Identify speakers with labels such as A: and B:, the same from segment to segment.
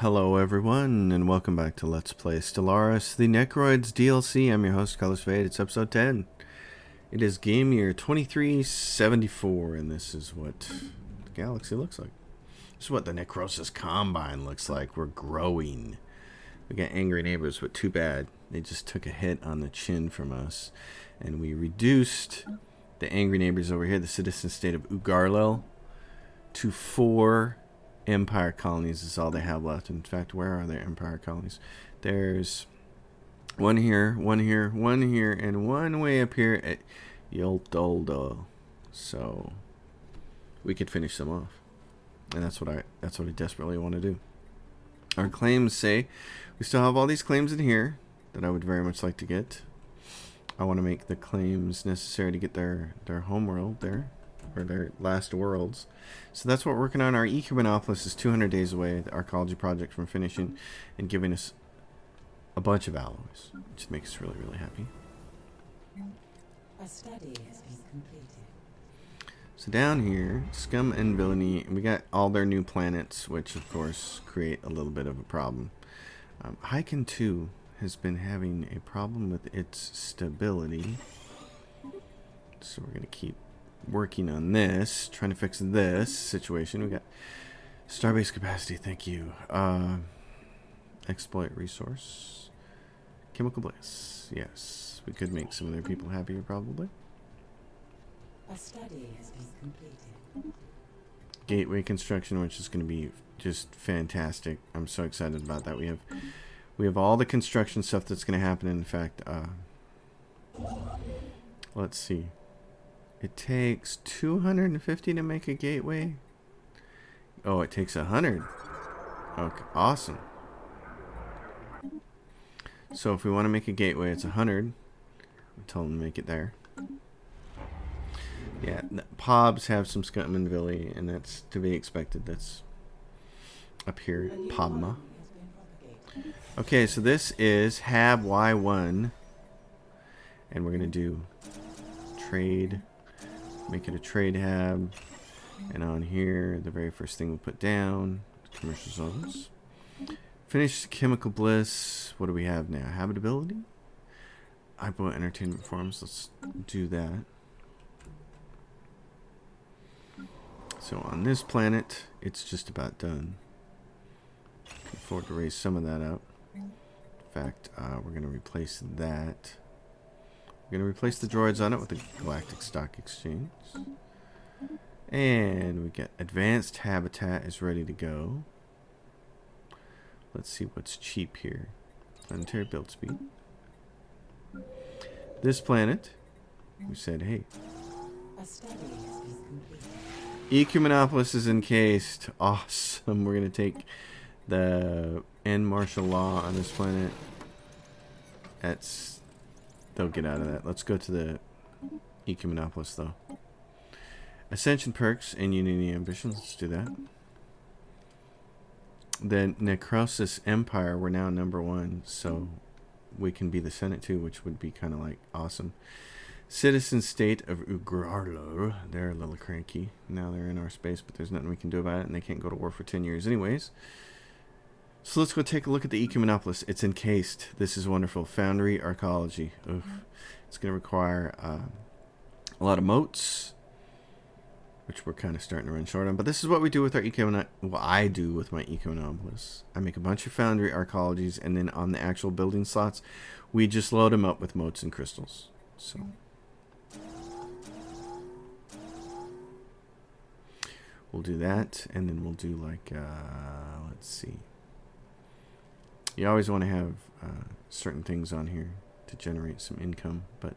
A: Hello everyone, and welcome back to Let's Play Stellaris, the Necroids DLC. I'm your host, Colors Fade. It's episode 10. It is game year 2374, and this is what the galaxy looks like. This is what the Necrosis Combine looks like. We're growing. We got angry neighbors, but too bad. They just took a hit on the chin from us, and we reduced the angry neighbors over here, the citizen state of Ugarlil, to 4 Empire colonies is all they have left. In fact, where are their Empire colonies? There's one here, one here, one here, and one way up here at Utopia. So we could finish them off, and that's what I desperately want to do. Our claims say we still have all these claims in here that I would very much like to get. I want to make the claims necessary to get their homeworld there, or their last worlds. So that's what we're working on. Our Ecumenopolis is 200 days away, the archaeology project, from finishing and giving us a bunch of alloys, which makes us really, really happy.
B: A study has been completed.
A: So down here, Scum and Villainy, we got all their new planets, which of course create a little bit of a problem. Hyken 2 has been having a problem with its stability, so we're going to keep working on this, trying to fix this situation. We got starbase capacity, thank you. Exploit resource, chemical bliss. Yes, we could make some of their people happier, probably.
B: A study has been completed.
A: Gateway construction, which is going to be just fantastic. I'm so excited about that. We have all the construction stuff that's going to happen. In fact, let's see. It takes 250 to make a gateway. Oh, it takes 100. Okay, awesome. So if we want to make a gateway, it's 100. I'll tell them to make it there. Yeah, Pobs have some scum and villi, and that's to be expected. That's up here, Pobma. Okay, so this is Hab Y1, and we're gonna do trade. Make it a trade hab, and on here the very first thing we'll put down, commercial zones. Finish chemical bliss. What do we have now? Habitability, Ipo entertainment forums. Let's do that. So on this planet it's just about done. Can afford to raise some of that up. In fact, we're going to replace that. We're going to replace the droids on it with the Galactic Stock Exchange. And we get advanced habitat is ready to go. Let's see what's cheap here. Planetary build speed. This planet, we said, hey.
B: A study has been completed.
A: Ecumenopolis is encased. Awesome. We're going to take the end martial law on this planet. They'll get out of that. Let's go to the Ecumenopolis, though. Ascension perks and Unity ambitions. Let's do that. The Necrosis Empire, we're now #1, so we can be the Senate too, which would be kind of like awesome. Citizen state of Ugarlil. They're a little cranky. Now they're in our space, but there's nothing we can do about it, and they can't go to war for 10 years anyways. So let's go take a look at the Ecumenopolis. It's encased. This is wonderful. Foundry archaeology. Oof. It's going to require a lot of moats, which we're kind of starting to run short on. But this is what we do with our What I do with my Ecumenopolis. I make a bunch of foundry archaeologies, and then on the actual building slots, we just load them up with moats and crystals. So we'll do that, and then we'll do like let's see. You always want to have certain things on here to generate some income, but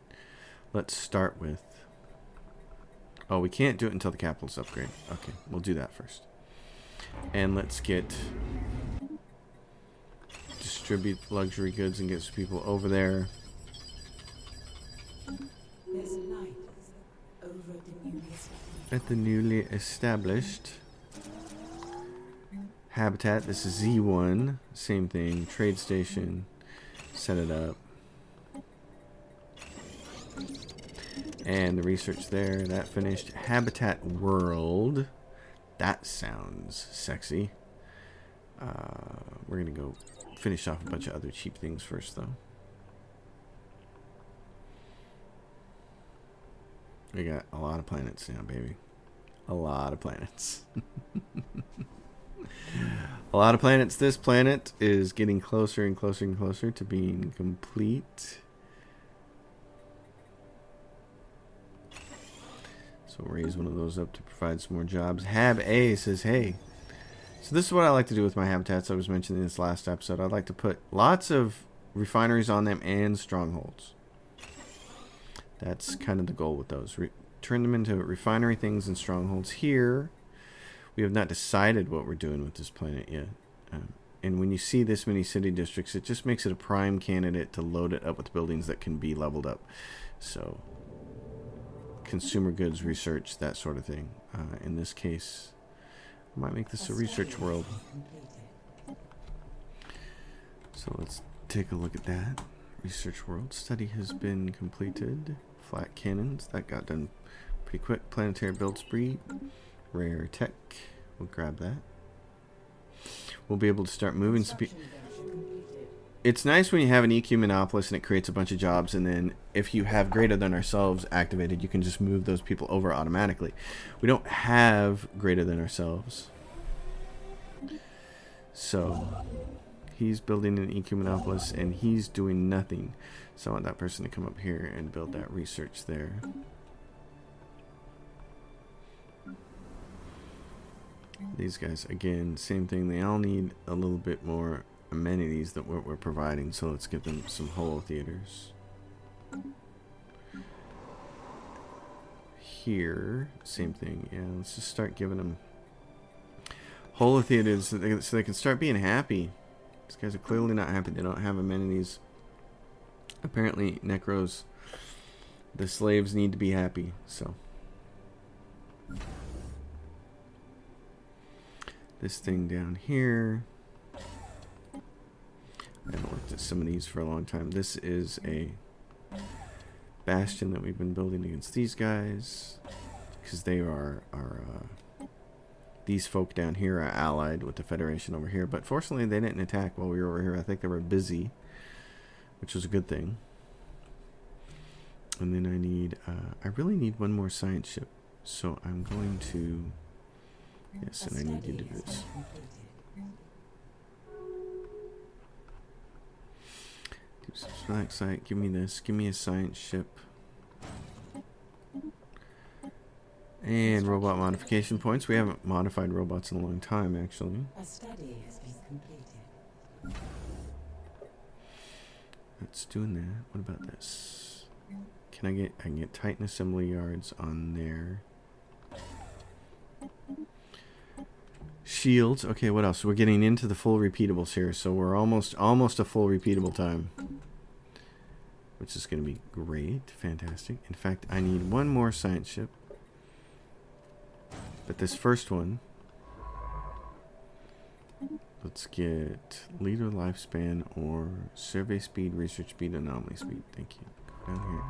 A: let's start with... Oh, we can't do it until the capital's upgrade. Okay, we'll do that first. And let's get... distribute luxury goods and get some people over there.
B: There's a light over the newly established.
A: At the newly established habitat. This is Z1. Same thing. Trade station. Set it up. And the research there. That finished. Habitat world. That sounds sexy. We're going to go finish off a bunch of other cheap things first, though. We got a lot of planets now, baby. A lot of planets. A lot of planets. This planet is getting closer and closer and closer to being complete. So we'll raise one of those up to provide some more jobs. Hab A says, hey. So this is what I like to do with my habitats. I was mentioning in this last episode. I'd like to put lots of refineries on them and strongholds. That's kind of the goal with those. Turn them into refinery things and strongholds. Here, we have not decided what we're doing with this planet yet. And when you see this many city districts, it just makes it a prime candidate to load it up with buildings that can be leveled up. So, consumer goods research, that sort of thing. In this case, I might make this a research world. So let's take a look at that. Research world study has been completed. Flat cannons, that got done pretty quick. Planetary build spree. Rare tech, we'll grab that. We'll be able to start moving speed. It's nice when you have an EQ monopolist and it creates a bunch of jobs, and then if you have greater than ourselves activated, you can just move those people over automatically. We don't have greater than ourselves. So he's building an EQ monopolist and he's doing nothing. So I want that person to come up here and build that research there. These guys, again, same thing. They all need a little bit more amenities than what we're providing, so let's give them some holo theaters. Here, same thing. Yeah, let's just start giving them holo theaters so they can start being happy. These guys are clearly not happy. They don't have amenities. Apparently, Necros, the slaves need to be happy, so. This thing down here. I haven't looked at some of these for a long time. This is a bastion that we've been building against these guys, because they are these folk down here are allied with the Federation over here. But fortunately, they didn't attack while we were over here. I think they were busy, which was a good thing. And then I need, I really need one more science ship. So I'm going to, yes, and I need you to do this. Select site, give me this, give me a science ship. And robot modification points. We haven't modified robots in a long time, actually.
B: A study has been completed.
A: That's doing that. What about this? Can I can get Titan assembly yards on there. Shields. Okay, what else? We're getting into the full repeatables here, so we're almost a full repeatable time, which is going to be great. Fantastic. In fact, I need one more science ship. But this first one, let's get leader lifespan or survey speed, research speed, anomaly speed. Thank you. Go down here.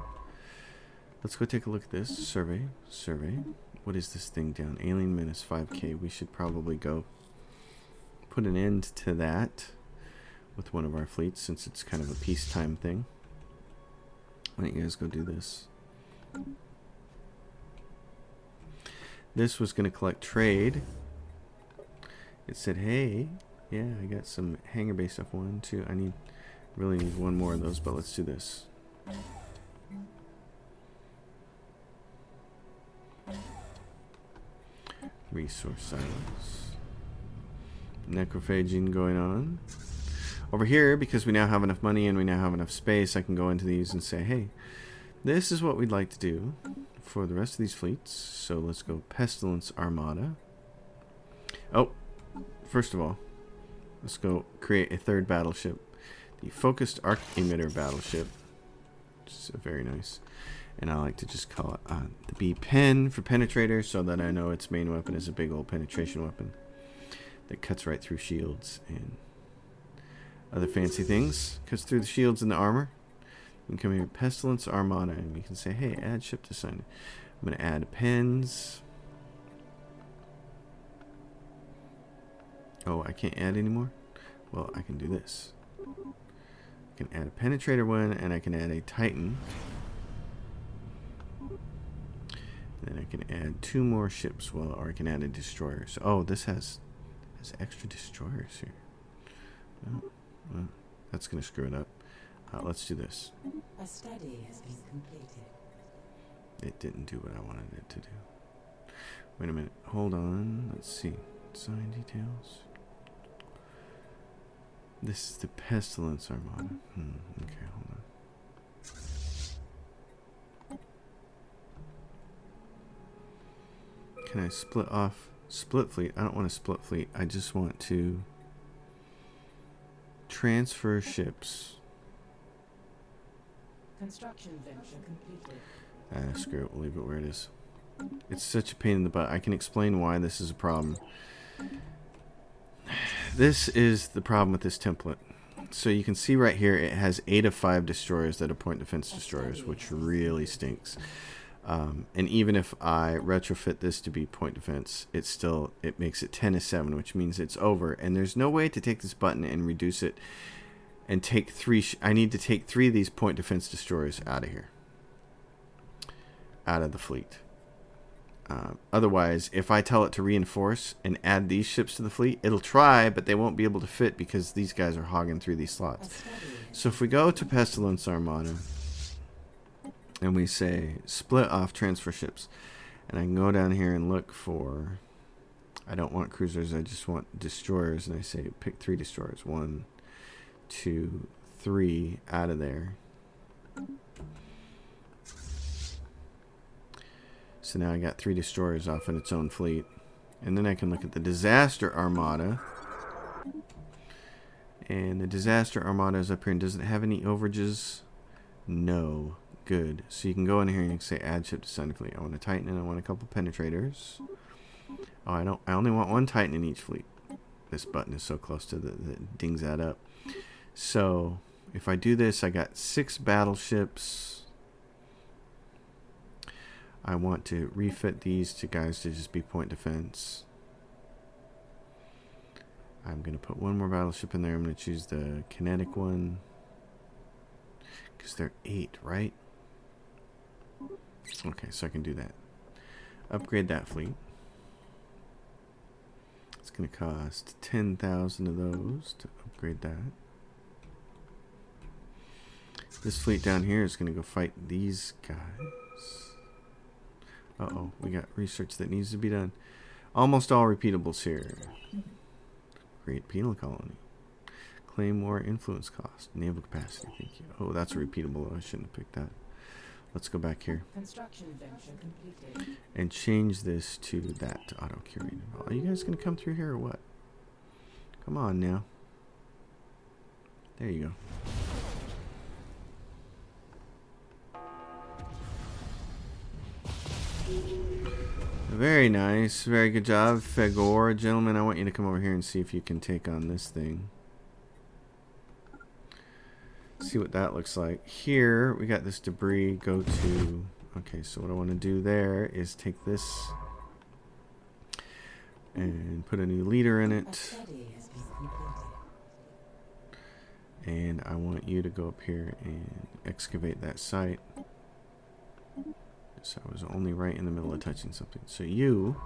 A: Let's go take a look at this. Survey. What is this thing down? Alien Menace 5K. We should probably go put an end to that with one of our fleets, since it's kind of a peacetime thing. Why don't you guys go do this? This was going to collect trade. It said, hey, yeah, I got some hangar base stuff. 1, 2. I really need one more of those, but let's do this. Resource silos. Necrophaging going on. Over here, because we now have enough money and we now have enough space, I can go into these and say, hey, this is what we'd like to do for the rest of these fleets. So let's go Pestilence Armada. Oh, first of all, let's go create a third battleship. The Focused Arc Emitter Battleship. Which is very nice. And I like to just call it the B-Pen for Penetrator, so that I know its main weapon is a big old penetration weapon that cuts right through shields and other fancy things. Cuts through the shields and the armor. You can come here, Pestilence Armada, and we can say, hey, add ship design. I'm going to add pens. Oh, I can't add anymore? Well, I can do this. I can add a penetrator one, and I can add a Titan. Then I can add 2 more ships, or I can add a destroyer. So, oh, this has extra destroyers here. Oh, well, that's going to screw it up. Let's do this.
B: A study has been completed.
A: It didn't do what I wanted it to do. Wait a minute. Hold on. Let's see. Design details. This is the Pestilence Armada. Okay, hold on. Can I split fleet? I don't want to split fleet. I just want to transfer ships.
B: Construction venture completed.
A: Screw it. We'll leave it where it is. It's such a pain in the butt. I can explain why this is a problem. This is the problem with this template. So you can see right here it has 8 of 5 destroyers that are point defense destroyers, which really stinks. And even if I retrofit this to be point defense, it makes it 10 of 7, which means it's over. And there's no way to take this button and reduce it and take 3. I need to take 3 of these point defense destroyers out of here, out of the fleet. Otherwise, if I tell it to reinforce and add these ships to the fleet, it'll try, but they won't be able to fit because these guys are hogging through these slots. So if we go to Pestilence Armada and we say split off transfer ships, and I can go down here and look for, I don't want cruisers, I just want destroyers, and I say pick 3 destroyers, 1, 2, 3 out of there. So now I got 3 destroyers off in its own fleet. And then I can look at the Disaster Armada. And the Disaster Armada is up here. And does it have any overages? No. Good. So you can go in here and you can say add ship to Sun fleet. I want a Titan and I want a couple penetrators. Oh, I only want 1 Titan in each fleet. This button is so close to that dings that up. So if I do this, I got 6 battleships. I want to refit these to guys to just be point defense. I'm going to put 1 more battleship in there. I'm going to choose the kinetic one. Because they're 8, right? Okay, so I can do that. Upgrade that fleet. It's going to cost 10,000 of those to upgrade that. This fleet down here is going to go fight these guys. Uh-oh, we got research that needs to be done. Almost all repeatables here. Create penal colony. Claim more influence cost. Naval capacity, thank you. Oh, that's a repeatable. I shouldn't have picked that. Let's go back here.
B: Construction venture completed.
A: And change this to that to auto curate. Are you guys going to come through here or what? Come on now. There you go. Very nice. Very good job, Fegor. Gentlemen, I want you to come over here and see if you can take on this thing. See what that looks like. Here, we got this debris. Go to... Okay, so what I want to do there is take this and put a new leader in it. And I want you to go up here and excavate that site. So I was only right in the middle of touching something. So you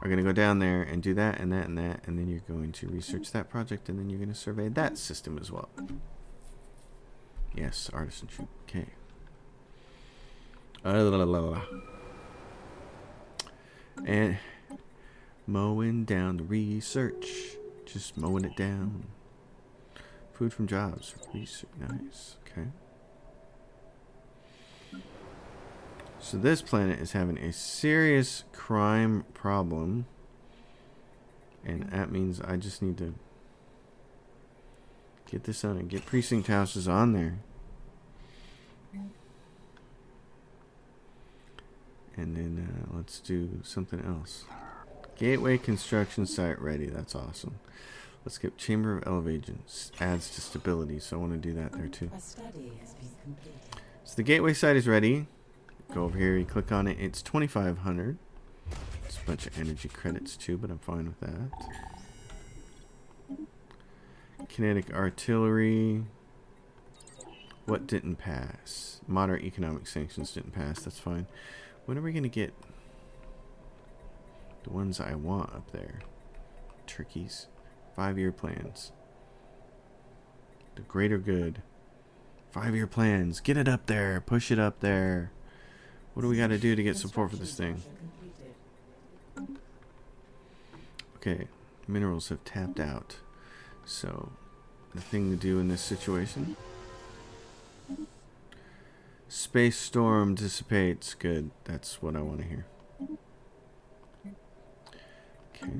A: are going to go down there and do that and that and that. And then you're going to research that project. And then you're going to survey that system as well. Yes, artisan troop. Okay. And mowing down the research. Just mowing it down. Food from jobs. Research. Nice. Okay. So this planet is having a serious crime problem. And that means I just need to get this on and get precinct houses on there. And then let's do something else. Gateway construction site ready. That's awesome. Let's get Chamber of Elevation. Adds to stability, so I want to do that there too.
B: A study has been completed.
A: So the gateway site is ready. Go over here, you click on it. It's 2,500. It's a bunch of energy credits too, but I'm fine with that. Kinetic artillery. What didn't pass? Moderate economic sanctions didn't pass. That's fine. When are we going to get the ones I want up there? Turkeys. 5-year plans. The greater good. 5-year plans. Get it up there. Push it up there. What do we got to do to get support for this thing? Okay. Minerals have tapped out. So, the thing to do in this situation. Space storm dissipates. Good. That's what I want to hear. Okay.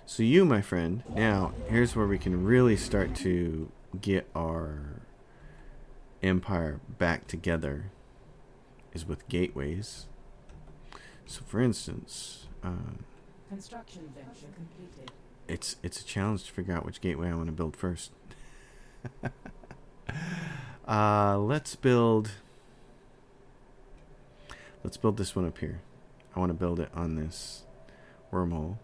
A: So you, my friend, now here's where we can really start to get our empire back together, is with gateways. So for instance,
B: construction venture completed.
A: It's a challenge to figure out which gateway I want to build first. Let's build this one up here. I want to build it on this wormhole.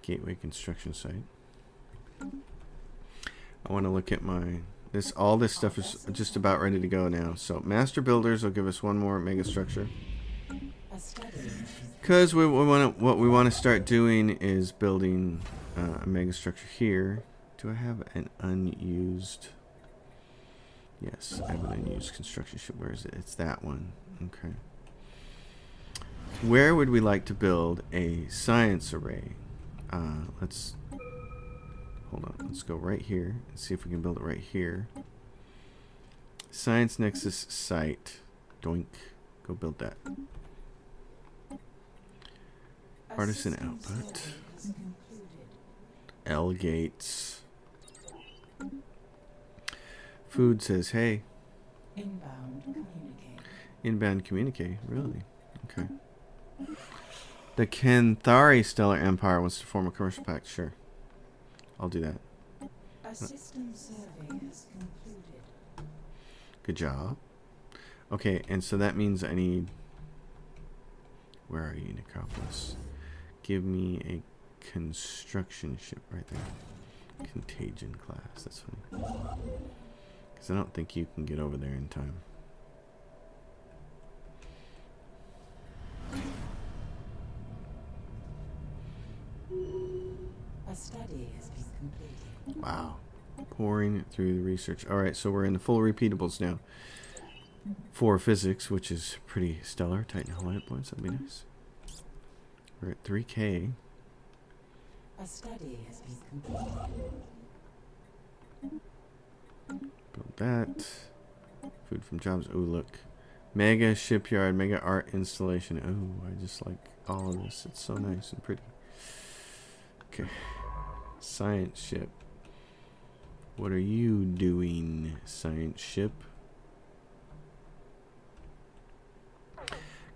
A: Gateway construction site. I want to look at my all this stuff is just about ready to go now. So master builders will give us one more mega structure. Because what we want to start doing is building a mega structure here. Do I have an unused? Yes, I have an unused construction ship. Where is it? It's that one. Okay. Where would we like to build a science array? Let's hold on. Let's go right here and see if we can build it right here. Science Nexus site. Doink. Go build that. Artisan output. L gates. Food says, hey.
B: Inbound communicate.
A: Inbound communicate. Really? Okay. The Canthari Stellar Empire wants to form a commercial pact. Sure. I'll do that.
B: A system survey has concluded.
A: Good job. Okay, and so that means I need... Where are you, Necropolis? Give me a construction ship right there. Contagion class. That's funny. Because I don't think you can get over there in time.
B: A study has been completed.
A: Wow. Pouring through the research. Alright, so we're in the full repeatables now. 4 physics, which is pretty stellar. Titan highlight points, that'd be nice. We're at 3K.
B: A study has been completed.
A: Build that. Food from jobs. Oh, look. Mega shipyard, mega art installation. Oh, I just like all of this. It's so nice and pretty. Okay. Science ship. What are you doing, science ship?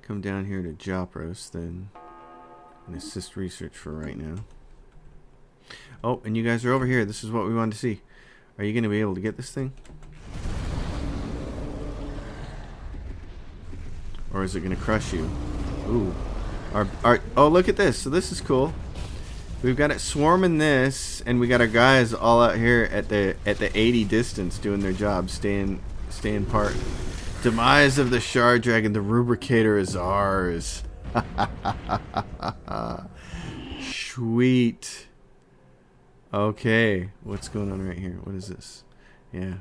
A: Come down here to Jopros then and assist research for right now. Oh, and you guys are over here. This is what we wanted to see. Are you going to be able to get this thing? Or is it going to crush you? Ooh. Oh, look at this. So this is cool. We've got it swarming this, and we got our guys all out here at the 80 distance doing their job, staying part. Demise of the Shard Dragon. The Rubricator is ours. Sweet. Okay, what's going on right here? What is this? Yeah.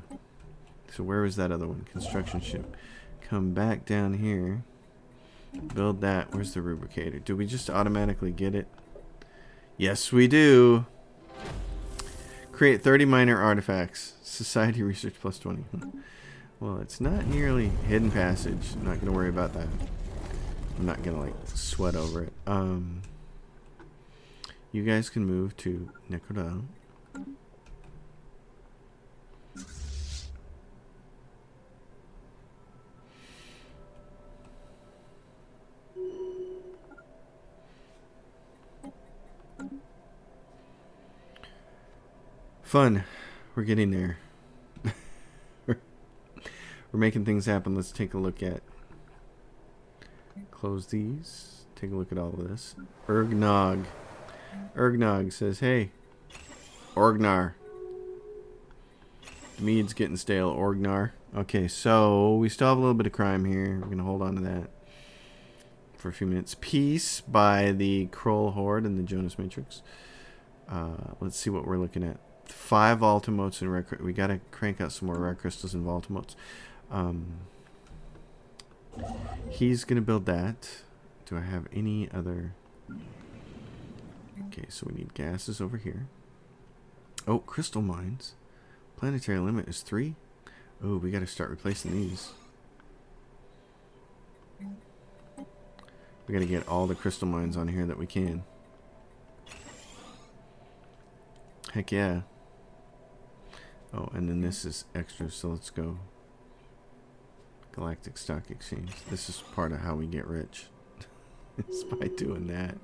A: So where was that other one? Construction ship. Come back down here. Build that. Where's the Rubricator? Do we just automatically get it? Yes, we do. Create 30 minor artifacts. Society research plus 20. Well, it's not nearly hidden passage. I'm not going to worry about that. I'm not going to like sweat over it. You guys can move to Necroids. Fun. We're getting there. We're making things happen. Let's take a look at... Close these. take a look at all of this. Ergnog. Ergnog says, hey, Orgnar. The mead's getting stale, Orgnar. Okay, so we still have a little bit of crime here. We're going to hold on to that for a few minutes. Peace by the Kroll Horde and the Jonas Matrix. Let's see what we're looking at. 5 Ultimotes and red. We got to crank out some more red crystals and Ultimotes. He's going to build that. Do I have any other... Okay, so we need gases over here. Oh, crystal mines. Planetary limit is 3. Oh, we got to start replacing these. We got to get all the crystal mines on here that we can. Heck yeah. Oh, and then this is extra, so let's go. Galactic Stock Exchange. This is part of how we get rich. It's by doing that.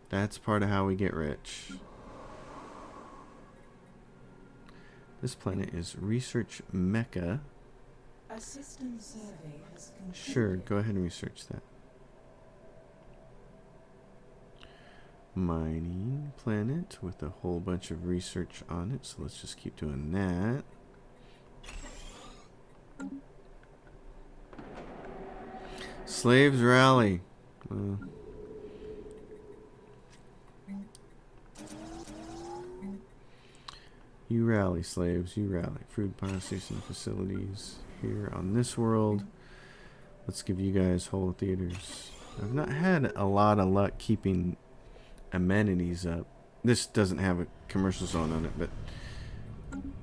A: That's part of how we get rich. This planet is Research Mecca.
B: A system survey has concluded.
A: Sure, go ahead and research that. Mining planet with a whole bunch of research on it, so let's just keep doing that. Slaves rally. You rally, slaves, you rally. Food processing facilities here on this world. Let's give you guys whole theaters. I've not had a lot of luck keeping amenities up. This doesn't have a commercial zone on it, but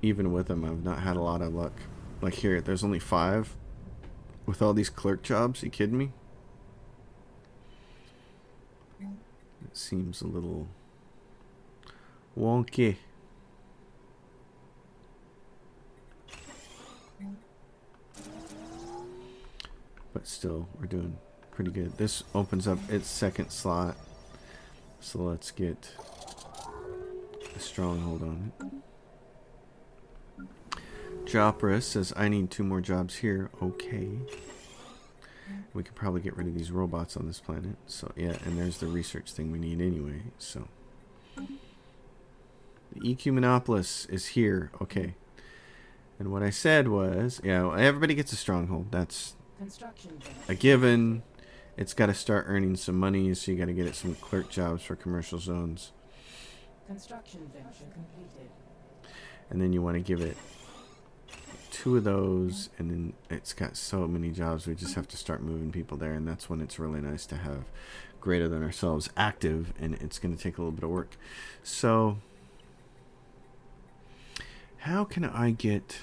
A: even with them, I've not had a lot of luck. Like here, there's only 5 with all these clerk jobs. You kidding me? It seems a little wonky. But still, we're doing pretty good. This opens up its 2nd slot. So let's get a stronghold on it. Jopra says, I need 2 more jobs here. Okay. We could probably get rid of these robots on this planet. So, yeah, and there's the research thing we need anyway. So, the EQ Monopolis is here. Okay. And what I said was, yeah, everybody gets a stronghold. That's a given. It's got to start earning some money, so you got to get it some clerk jobs for commercial zones.
B: Construction venture completed.
A: And then you want to give it 2 of those, and then it's got so many jobs, we just have to start moving people there, and that's when it's really nice to have greater than ourselves active, and it's going to take a little bit of work. So, how can I get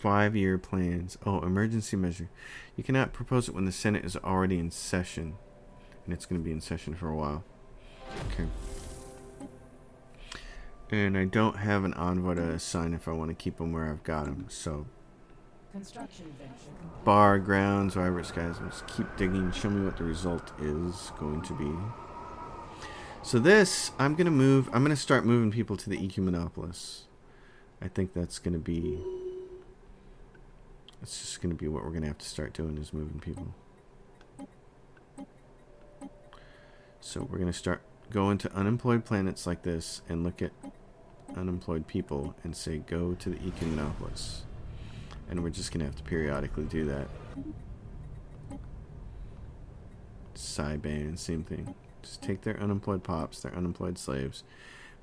A: 5-year plans? Oh, emergency measure. You cannot propose it when the Senate is already in session. And it's going to be in session for a while. Okay. And I don't have an envoy to assign if I want to keep them where I've got them. So, bar grounds, whatever it's guys. Let's keep digging. Show me what the result is going to be. So this, I'm going to move. I'm going to start moving people to the EQ Monopolis. I think that's going to be... It's just going to be what we're going to have to start doing, is moving people. So we're going to start going to unemployed planets like this and look at unemployed people and say go to the EQ Monopolis. And we're just going to have to periodically do that. Cyban, same thing. Just take their unemployed pops, their unemployed slaves,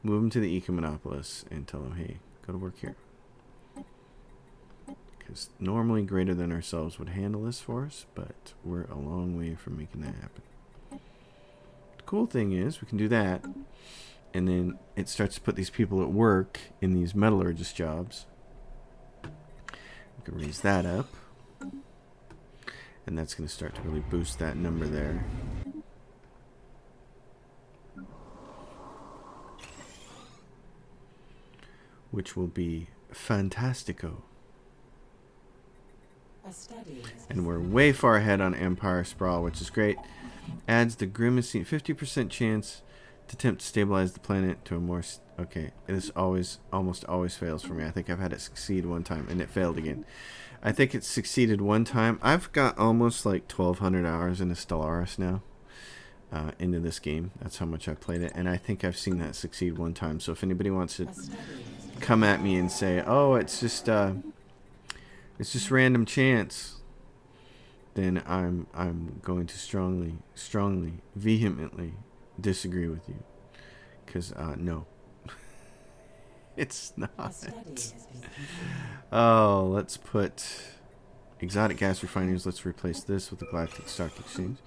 A: move them to the EQ Monopolis and tell them, hey, go to work here. Because normally greater than ourselves would handle this for us, but we're a long way from making that happen. The cool thing is we can do that, and then it starts to put these people at work in these metallurgist jobs. We can raise that up, and that's going to start to really boost that number there. Which will be fantastico. And we're way far ahead on Empire Sprawl, which is great. Adds the grimacing 50% chance to attempt to stabilize the planet to a more... Okay, this almost always fails for me. I think I've had it succeed one time, and it failed again. I think it's succeeded one time. I've got almost like 1,200 hours into Stellaris now. Into this game. That's how much I played it. And I think I've seen that succeed one time. So if anybody wants to come at me and say, oh, it's just random chance, then I'm going to strongly, vehemently disagree with you. Because, no. It's not. Oh, let's put exotic gas refineries. Let's replace this with the Galactic Stock Exchange.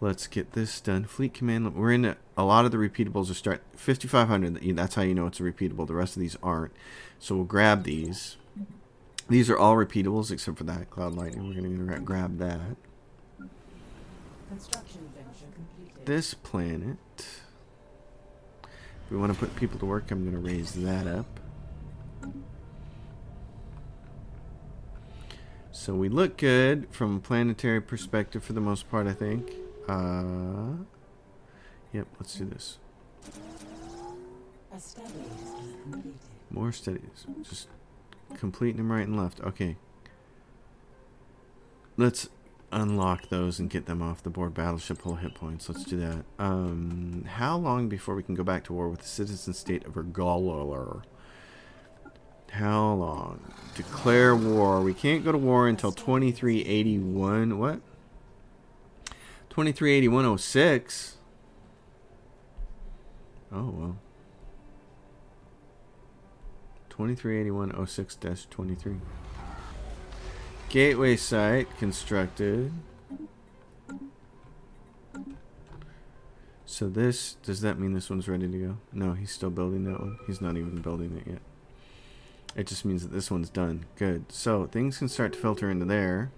A: Let's get this done. Fleet command. We're in a lot of the repeatables are start 5,500. That's how you know it's a repeatable. The rest of these aren't. So we'll grab these. These are all repeatables except for that Cloud Lightning. We're going to grab that.
B: Construction venture completed.
A: This planet. If we want to put people to work, I'm going to raise that up. So we look good from a planetary perspective for the most part, I think. Yep, let's do this.
B: A study has been completed.
A: More studies. Just completing them right and left. Okay. Let's unlock those and get them off the board. Battleship hull hit points. Let's do that. How long before we can go back to war with the citizen state of Overhaul? How long? Declare war. We can't go to war until 2381. What? 2381-06. Oh, well. 2381-06-23. Gateway site constructed. So this, does that mean this one's ready to go? No, he's still building that one. He's not even building it yet. It just means that this one's done. Good. So things can start to filter into there.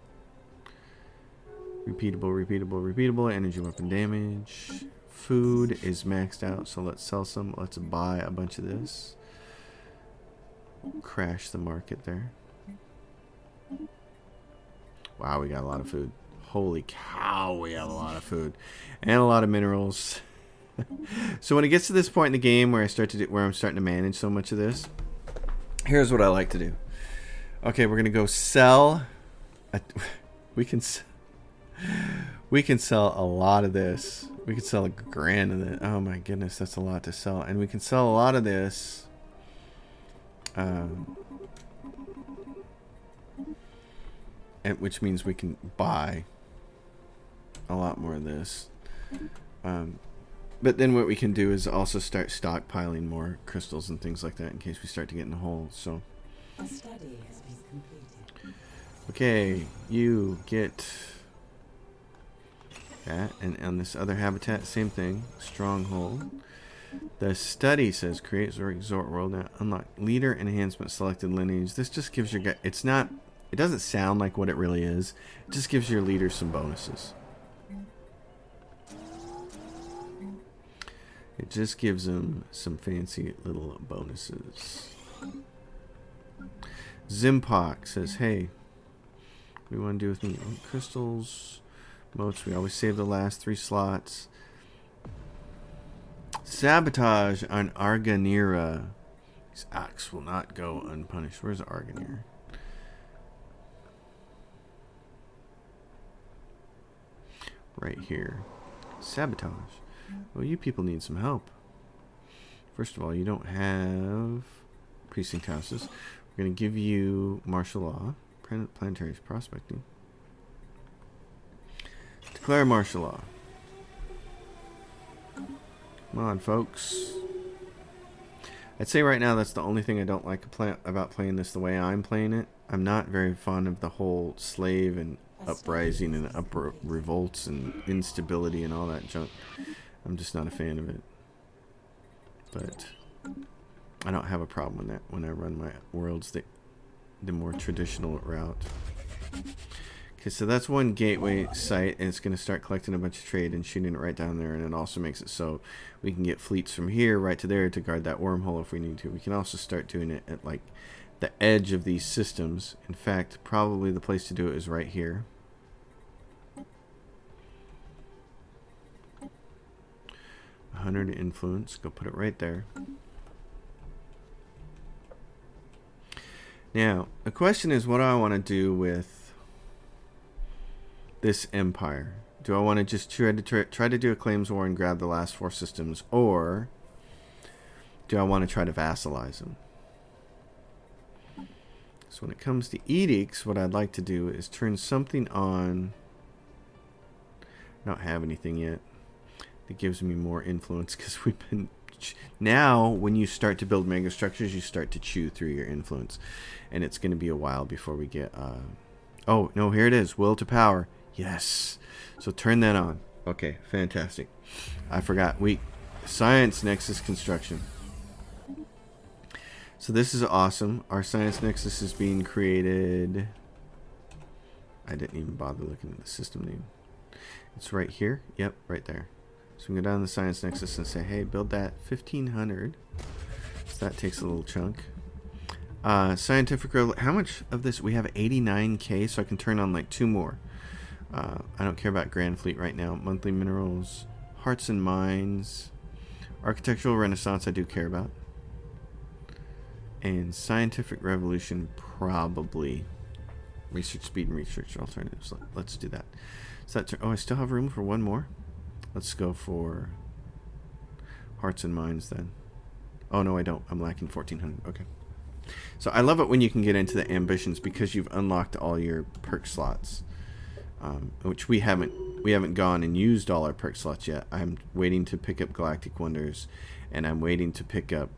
A: Repeatable. Energy weapon damage. Food is maxed out, so let's sell some. Let's buy a bunch of this. Crash the market there. Wow, we got a lot of food. Holy cow, we have a lot of food. And a lot of minerals. So when it gets to this point in the game where I'm starting to manage so much of this, here's what I like to do. Okay, we're gonna go sell. We can sell a lot of this. We can sell $1,000 of it. Oh my goodness, that's a lot to sell. And we can sell a lot of this. Which means we can buy a lot more of this. But then what we can do is also start stockpiling more crystals and things like that in case we start to get in the hole. So,
B: A study has been completed.
A: okay, you get that, and on this other habitat, same thing. Stronghold. The study says create resort world. Now unlock leader enhancement selected lineage. This just gives your guy. It's not. It doesn't sound like what it really is. It just gives your leader some bonuses. It just gives them some fancy little bonuses. Zimpok says, hey, what do you want to do with me? Oh, crystals, motes. We always save the last 3 slots. Sabotage on Arganira. These acts will not go unpunished. Where's Arganira? Right here. Sabotage. Well, you people need some help. First of all, you don't have precinct houses. We're going to give you martial law. Planetary prospecting. Declare martial law. Come on, folks. I'd say right now that's the only thing I don't like about playing this the way I'm playing it. I'm not very fond of the whole slave and uprising and revolts and instability and all that junk. I'm just not a fan of it. But I don't have a problem with that when I run my worlds the more traditional route. Okay, so that's one gateway site, and it's going to start collecting a bunch of trade and shooting it right down there, and it also makes it so we can get fleets from here right to there to guard that wormhole if we need to. We can also start doing it at like the edge of these systems. In fact, probably the place to do it is right here. 100 influence. Go put it right there. Now, the question is, what do I want to do with this empire? Do I want to just try to do a claims war and grab the last 4 systems, or do I want to try to vassalize them? So when it comes to edicts, what I'd like to do is turn something on. I don't have anything yet that gives me more influence, because we've been... Now, when you start to build mega structures, you start to chew through your influence. And it's going to be a while before we get... Oh, no, here it is. Will to power. Yes. So turn that on. Okay, fantastic. I forgot. Science Nexus construction. So this is awesome. Our Science Nexus is being created... I didn't even bother looking at the system name. It's right here. Yep, right there. So we can go down to the Science Nexus and say, hey, build that 1500. So that takes a little chunk. Scientific... How much of this? We have 89k, so I can turn on like 2 more. I don't care about Grand Fleet right now. Monthly minerals. Hearts and Minds. Architectural Renaissance I do care about. And Scientific Revolution, probably. Research speed and research alternatives. Let's do that. So that's... Oh, I still have room for 1 more? Let's go for Hearts and Minds then. Oh, no, I don't. I'm lacking 1400. Okay. So I love it when you can get into the ambitions, because you've unlocked all your perk slots, which we haven't gone and used all our perk slots yet. I'm waiting to pick up Galactic Wonders, and I'm waiting to pick up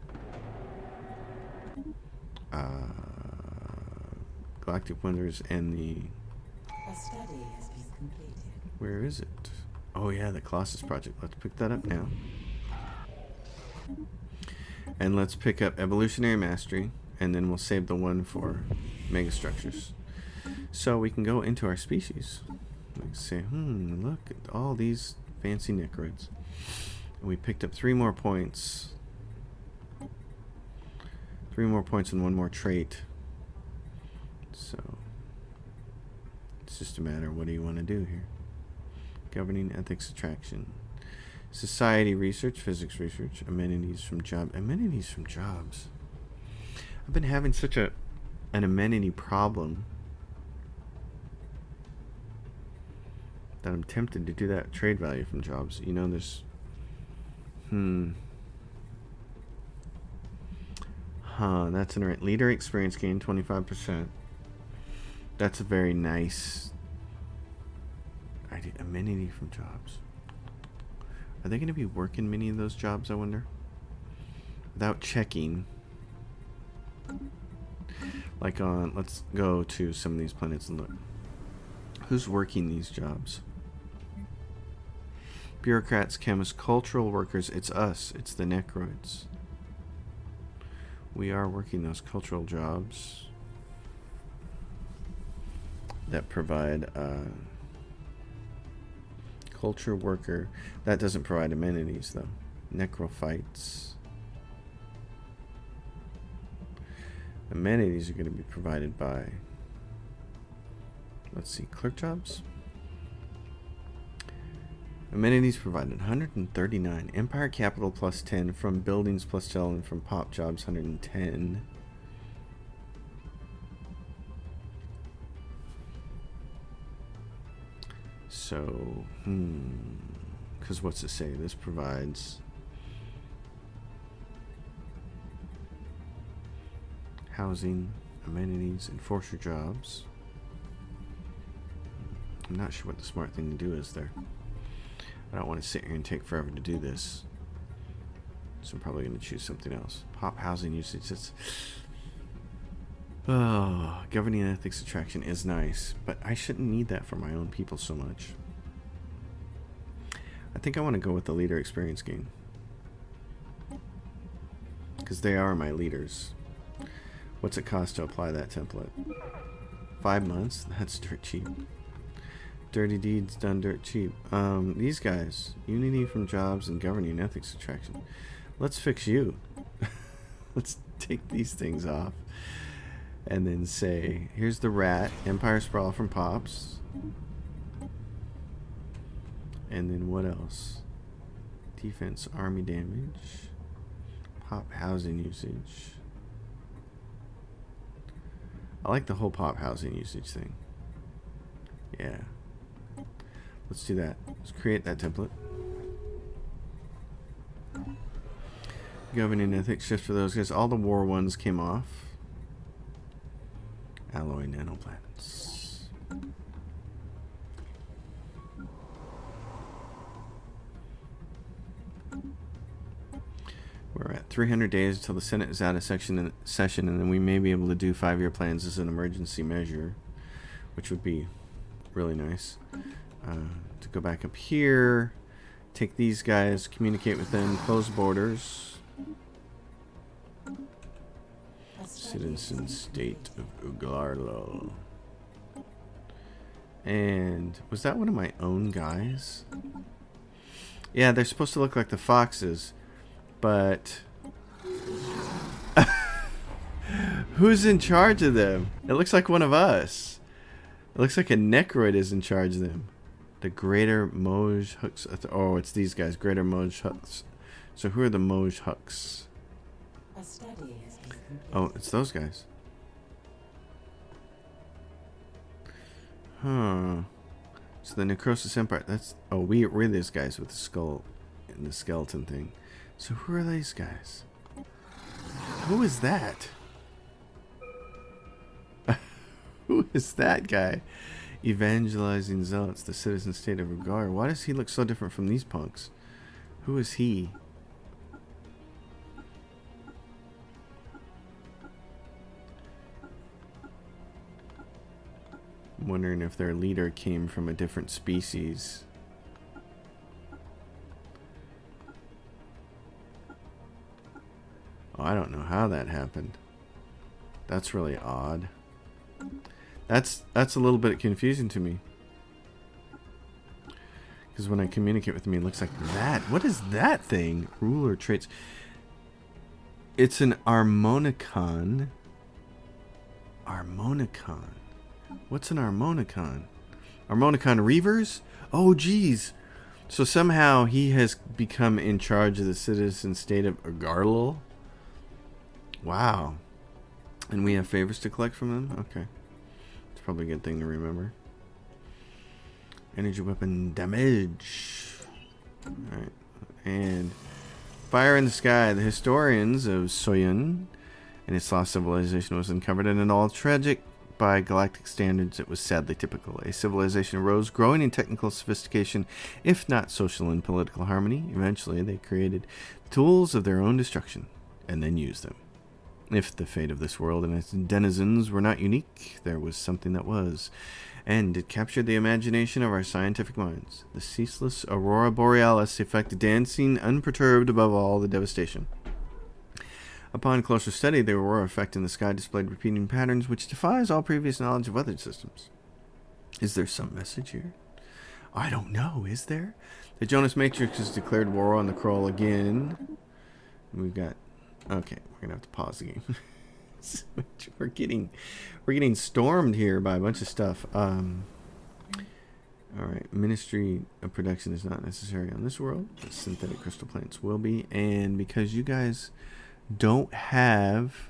A: Galactic Wonders and the...
B: A study has been completed.
A: Where is it? Oh yeah, the Colossus project. Let's pick that up now. And let's pick up Evolutionary Mastery, and then we'll save the one for Megastructures. So we can go into our species. We can say, look at all these fancy Necroids. And we picked up 3 more points. 3 more points and 1 more trait. So it's just a matter of what do you want to do here. Governing ethics attraction. Society research, physics research, amenities from jobs. I've been having such an amenity problem that I'm tempted to do that trade value from jobs. You know, there's... that's an right. Leader experience gain 25%. That's a very nice idea. Amenity from jobs. Are they going to be working many of those jobs, I wonder? Without checking. Like on... Let's go to some of these planets and look. Who's working these jobs? Bureaucrats, chemists, cultural workers. It's us. It's the Necroids. We are working those cultural jobs that provide culture worker. That doesn't provide amenities though. Necrophytes. Amenities are going to be provided by, let's see, clerk jobs. Amenities provided 139. Empire capital plus 10 from buildings plus 12, and from pop jobs 110. So, because what's it say? This provides housing, amenities, enforcer jobs. I'm not sure what the smart thing to do is there. I don't want to sit here and take forever to do this, so I'm probably going to choose something else. Pop housing usage. That's... Oh, governing ethics attraction is nice, but I shouldn't need that for my own people so much. I think I want to go with the leader experience gain, because they are my leaders. What's it cost to apply that template? 5 months? That's dirt cheap. Dirty deeds done dirt cheap. These guys. Unity from jobs and governing ethics attraction. Let's fix you. Let's take these things off. And then say, here's the rat. Empire Sprawl from Pops. And then what else? Defense, army damage. Pop housing usage. I like the whole pop housing usage thing. Yeah. Let's do that. Let's create that template. Governing ethics shift for those guys. All the war ones came off. Alloy nanoplanets. We're at 300 days until the Senate is out of session, and then we may be able to do 5-year plans as an emergency measure, which would be really nice. To go back up here, take these guys, communicate with them, close borders. Citizen state of Ugarlo. And was that one of my own guys? Yeah, they're supposed to look like the foxes, but who's in charge of them? It looks like one of us. It looks like a Necroid is in charge of them. The Greater Moj Hooks. Oh, it's these guys, Greater Moj Hooks. So who are the Moj Hooks? Oh, it's those guys. Huh. So the Necrosis Empire. That's we're these guys with the skull and the skeleton thing. So who are these guys? Who is that? Who is that guy? Evangelizing zealots, the citizen state of Ugar. Why does he look so different from these punks? Who is he? I'm wondering if their leader came from a different species. Oh, I don't know how that happened. That's really odd. That's a little bit confusing to me. Because when I communicate with him, he looks like that. What is that thing? Ruler traits. It's an Harmonicon. Harmonicon. What's an Harmonicon? Harmonicon Reavers? Oh, geez. So somehow he has become in charge of the citizen state of Ugarlo. Wow. And we have favors to collect from them? Okay. It's probably a good thing to remember. Energy weapon damage. Alright. And fire in the sky. The historians of Soyun and its lost civilization was uncovered, and in all tragic by galactic standards, it was sadly typical. A civilization arose, growing in technical sophistication, if not social and political harmony. Eventually, they created tools of their own destruction, and then used them. If the fate of this world and its denizens were not unique, there was something that was, and it captured the imagination of our scientific minds. The ceaseless aurora borealis effect, dancing unperturbed above all the devastation. Upon closer study, the aurora effect in the sky displayed repeating patterns which defies all previous knowledge of weather systems. Is there some message here? I don't know, is there? The Jonas Matrix has declared war on the Kroll again. We've got... Okay, we're gonna have to pause the game. we're getting stormed here by a bunch of stuff. Alright, Ministry of Production is not necessary on this world. The synthetic crystal plants will be, and because you guys don't have...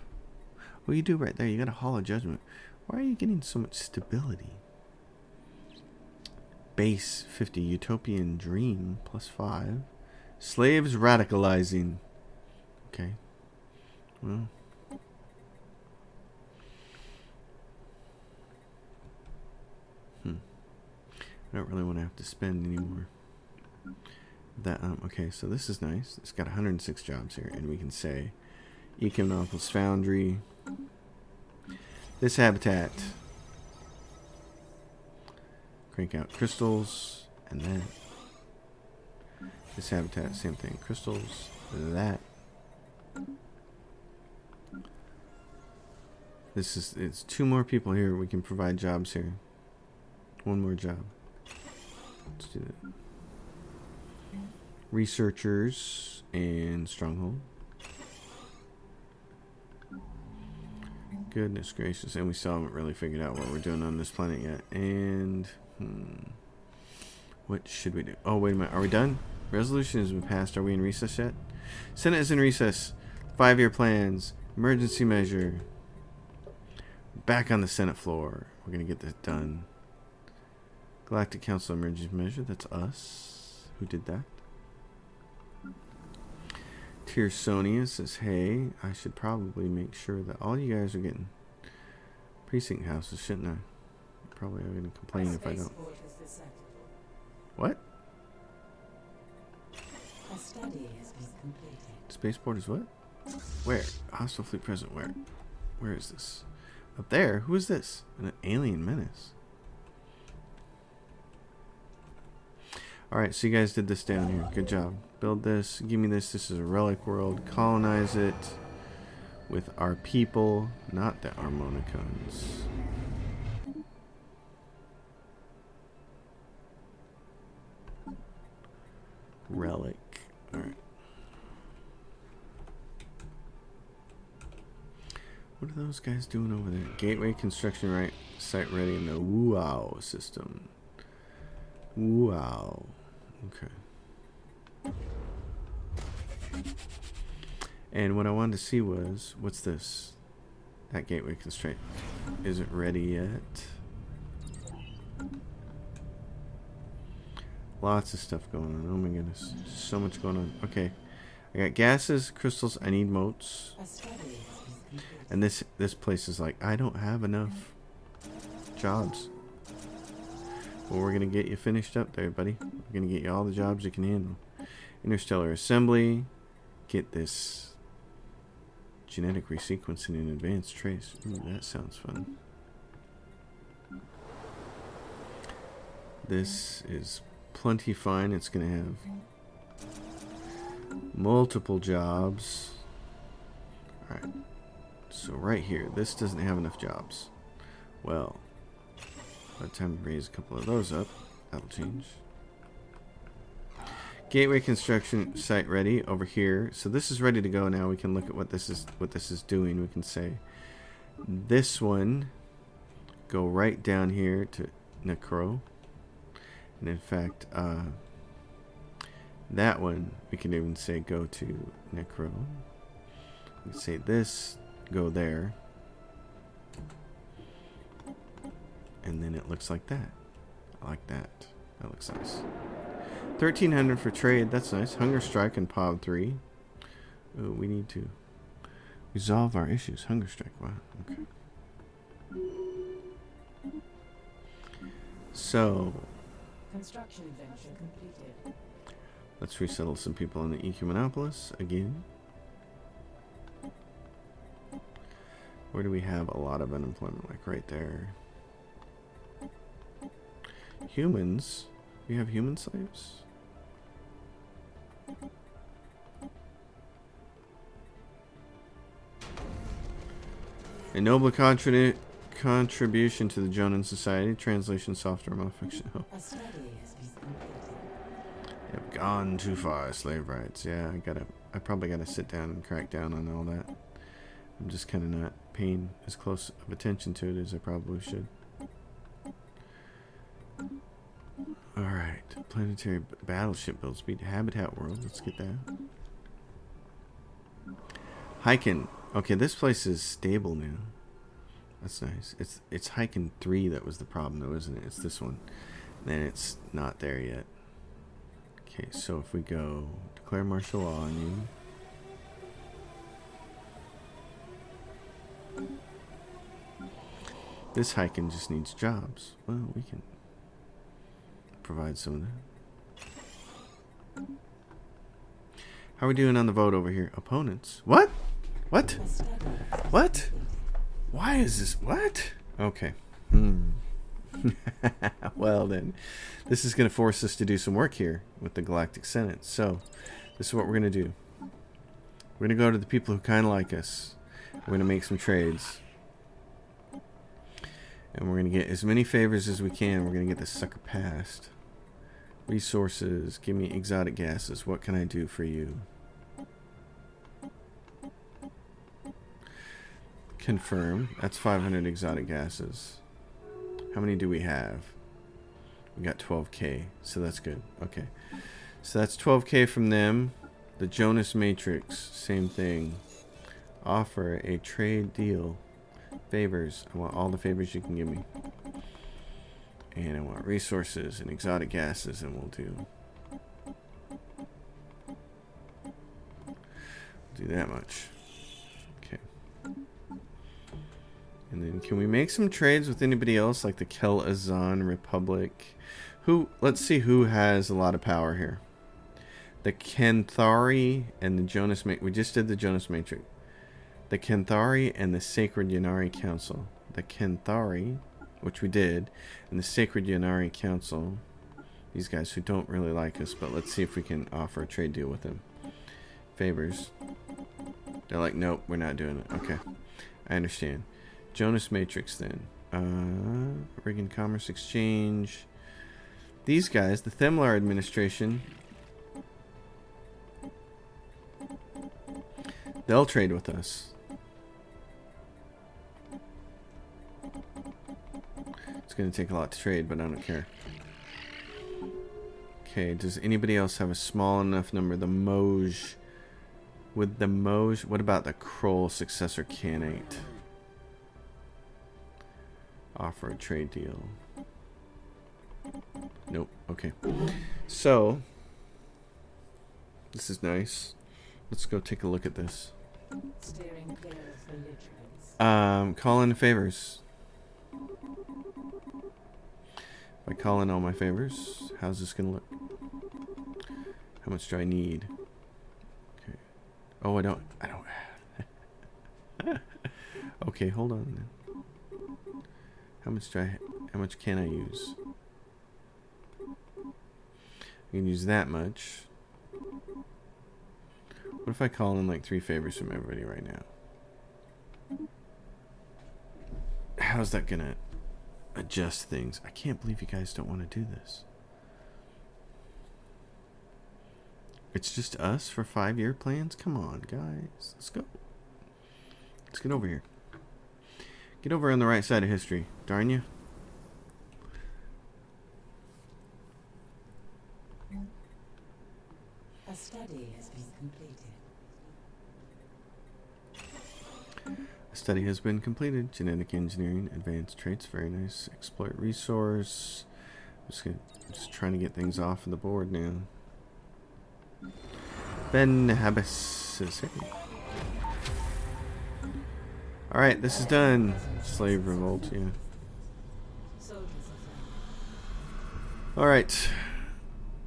A: Well, you do right there. You got a Hall of Judgment. Why are you getting so much stability? Base 50. Utopian Dream. +5. Slaves radicalizing. Okay. Well. I don't really want to have to spend anymore. That okay, so this is nice. It's got 106 jobs here, and we can say Economicals Foundry. This habitat. Crank out crystals, and that. This habitat, same thing. Crystals, that. It's 2 more people here. We can provide jobs here. 1 more job. Let's do that. Researchers and Stronghold. Goodness gracious. And we still haven't really figured out what we're doing on this planet yet. And what should we do? Oh, wait a minute. Are we done? Resolution has been passed. Are we in recess yet? Senate is in recess. 5-year plans. Emergency measure. Back on the Senate floor. We're going to get this done. Galactic Council Emergency Measure. That's us. Who did that? Tiersonia says, hey, I should probably make sure that all you guys are getting precinct houses, shouldn't I? Probably I'm going to complain if I don't. What?
B: A study has been completed.
A: Spaceport is what? Where? Hostile fleet present. Where? Where is this? Up there? Who is this? An alien menace. Alright, so you guys did this down here. Good job. Build this. Give me this. This is a relic world. Colonize it with our people, not the Harmonicons. Relic. Alright. What are those guys doing over there? Gateway construction right site ready in the Wow system. Wow. Okay. And what I wanted to see was, what's this? That gateway constraint isn't ready yet. Lots of stuff going on. Oh my goodness. So much going on. Okay. I got gases, crystals, I need motes. And this place is like, I don't have enough jobs. Well, we're going to get you finished up there, buddy. We're going to get you all the jobs you can handle. Interstellar assembly. Get this genetic resequencing and advanced trace. Ooh, that sounds fun. This is plenty fine. It's going to have multiple jobs. Alright. So right here, this doesn't have enough jobs. Well, by the time we raise a couple of those up, that'll change. Gateway construction site ready over here. So this is ready to go now. We can look at what this is doing. We can say this one go right down here to Necro. And in fact, that one we can even say go to Necro. We can say this go there. And then it looks like that. I like that. That looks nice. 1,300 for trade. That's nice. Hunger strike and POB 3. Oh, we need to resolve our issues. Hunger strike. Wow. Okay. So,
B: Construction venture completed.
A: let's resettle some people in the Ecumenopolis again. Where do we have a lot of unemployment? Like right there. Humans. We have human slaves. A noble contribution to the Jonan Society. Translation software modification. Oh.
B: A study has been completed.
A: I've gone too far. Slave rights. Yeah, I probably gotta sit down and crack down on all that. I'm just kind of not paying as close of attention to it as I probably should. Alright, planetary battleship build speed, habitat world, let's get that. Hiking. Okay, this place is stable now. That's nice. It's Hiking 3 that was the problem though, isn't it? It's this one. And it's not there yet. Okay, so if we go declare martial law on you. This Hiking just needs jobs. Well, we can provide some of that. How are we doing on the vote over here? Opponents. What? What? What? Why is this? What? Okay. Well then, this is going to force us to do some work here with the Galactic Senate. So, this is what we're going to do. We're going to go to the people who kind of like us. We're going to make some trades. And we're going to get as many favors as we can. We're going to get this sucker passed. Resources. Give me exotic gases. What can I do for you? Confirm. That's 500 exotic gases. How many do we have? We got 12k. So that's good. Okay. So that's 12k from them. The Jonas Matrix. Same thing. Offer a trade deal. Favors. I want all the favors you can give me. And I want resources and exotic gases, and we'll do that much. Okay. And then can we make some trades with anybody else, like the Kel Azan Republic? Let's see who has a lot of power here. The Kenthari and the Jonas Matrix. We just did the Jonas Matrix. The Kenthari and the Sacred Yanari Council. The Kenthari, which we did, and the Sacred Yanari Council. These guys who don't really like us, but let's see if we can offer a trade deal with them. Favors. They're like, nope, we're not doing it. Okay, I understand. Jonas Matrix then. Riggin Commerce Exchange. These guys, the Themlar administration, they'll trade with us. It's going to take a lot to trade, but I don't care. Okay, does anybody else have a small enough number? The Moj. With the Moj, what about the Kroll successor Canate? Offer a trade deal. Nope. Okay. So, this is nice. Let's go take a look at this.
B: Steering clear of belligerents.
A: Call in favors. If I call in all my favors, how's this gonna look? How much do I need? Okay. Oh, I don't. Okay, hold on then. How much can I use? I can use that much. What if I call in like 3 favors from everybody right now? How's that gonna adjust things? I can't believe you guys don't want to do this. It's just us for 5-year plans? Come on, guys. Let's go. Let's get over here. Get over on the right side of history. Darn you.
B: A study has been completed.
A: A study has been completed. Genetic engineering, advanced traits, very nice. Exploit resource. Just trying to get things off of the board now. Ben Habas is here. Alright, this is done. Slave revolt, yeah. Alright.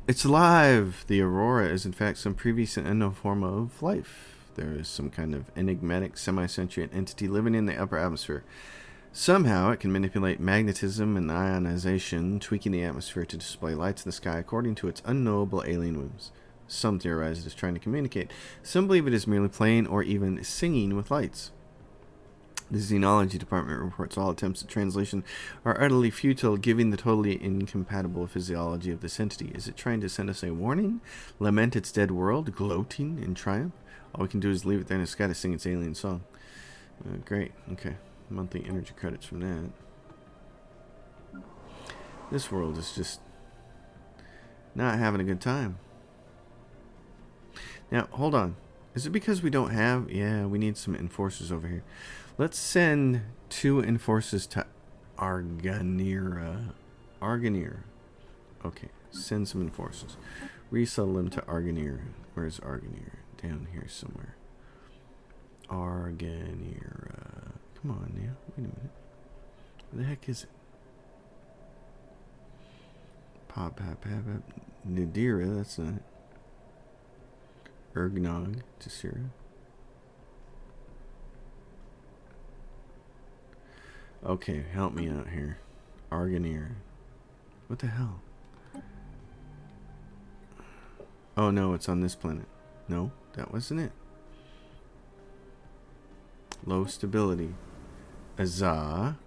A: It's alive! The Aurora is in fact some previous and unknown form of life. There is some kind of enigmatic, semi-sentient entity living in the upper atmosphere. Somehow it can manipulate magnetism and ionization, tweaking the atmosphere to display lights in the sky according to its unknowable alien whims. Some theorize it is trying to communicate. Some believe it is merely playing or even singing with lights. The Xenology Department reports all attempts at translation are utterly futile, given the totally incompatible physiology of this entity. Is it trying to send us a warning? Lament its dead world, gloating in triumph? All we can do is leave it there in the sky to sing its alien song. Great, okay. Monthly energy credits from that. This world is just not having a good time. Now, hold on. Is it because we don't have... Yeah, we need some enforcers over here. Let's send 2 enforcers to Arganira. Okay, send some enforcers. Resettle them to Arganira. Where's Arganira? Down here somewhere. Arganira. Come on now. Wait a minute. Where the heck is it? Pop. Nadira, that's not it. Ergnog to Sierra. Okay, help me out here. Arganir. What the hell? Oh no, it's on this planet. No, that wasn't it. Low stability. Azah.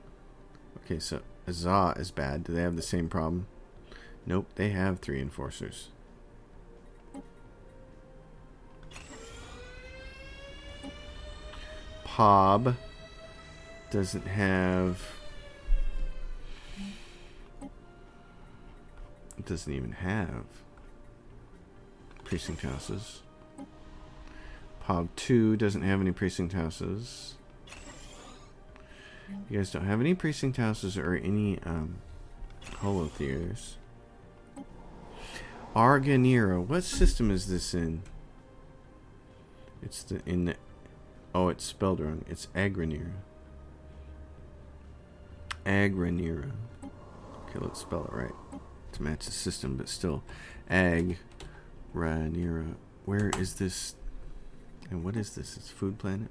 A: Okay, so Azah is bad. Do they have the same problem? Nope, they have 3 enforcers. Pob doesn't have... It doesn't even have precinct houses. Pob 2 doesn't have any precinct houses. You guys don't have any precinct houses or any holotheaters. Arganira. What system is this in? It's the oh, it's spelled wrong. It's Agranira. Agranira. Okay, let's spell it right to match the system, but still. Agranira. Where is this? And what is this? It's Food Planet?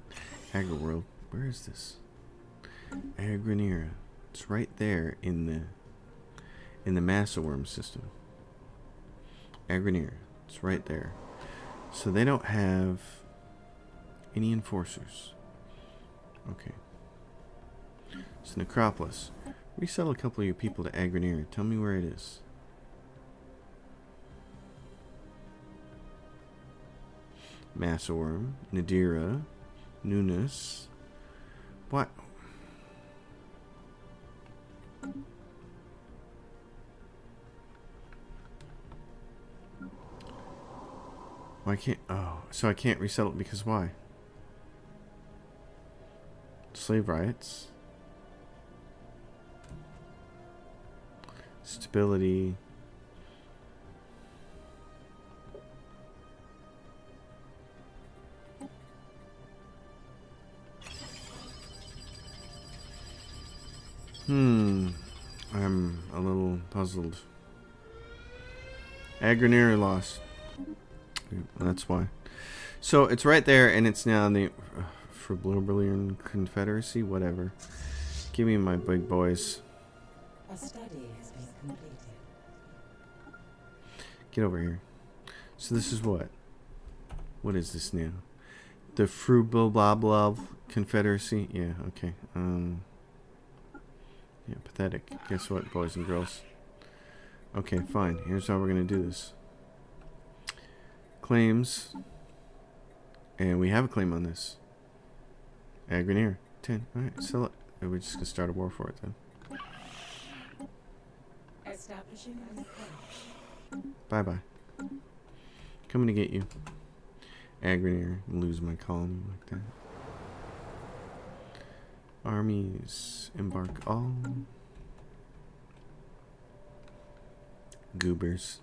A: Agriworld. Where is this? Agranira. It's right there in the Massa Worm system. Agranira. It's right there. So they don't have any enforcers. Okay. So Necropolis. Resell a couple of your people to Agranira. Tell me where it is. Massa Worm. Nadira. Nunes. What? Why can't... Oh, so I can't resell it because why? Slave riots. Stability. I'm a little puzzled. Agranira lost. That's why. So it's right there, and it's now in the Frobloberlian Confederacy. Whatever. Give me my big boys.
B: A study has been completed.
A: Get over here. So this is what? What is this now? The Frobloberlian Confederacy. Yeah. Okay. Yeah. Pathetic. Guess what, boys and girls? Okay. Fine. Here's how we're gonna do this. Claims, and we have a claim on this. Agranir 10. All right, sell it. And we're just gonna start a war for it then.
B: Establishing an approach.
A: Bye bye. Coming to get you, Agranir. Lose my colony like that. Armies embark all. Goobers.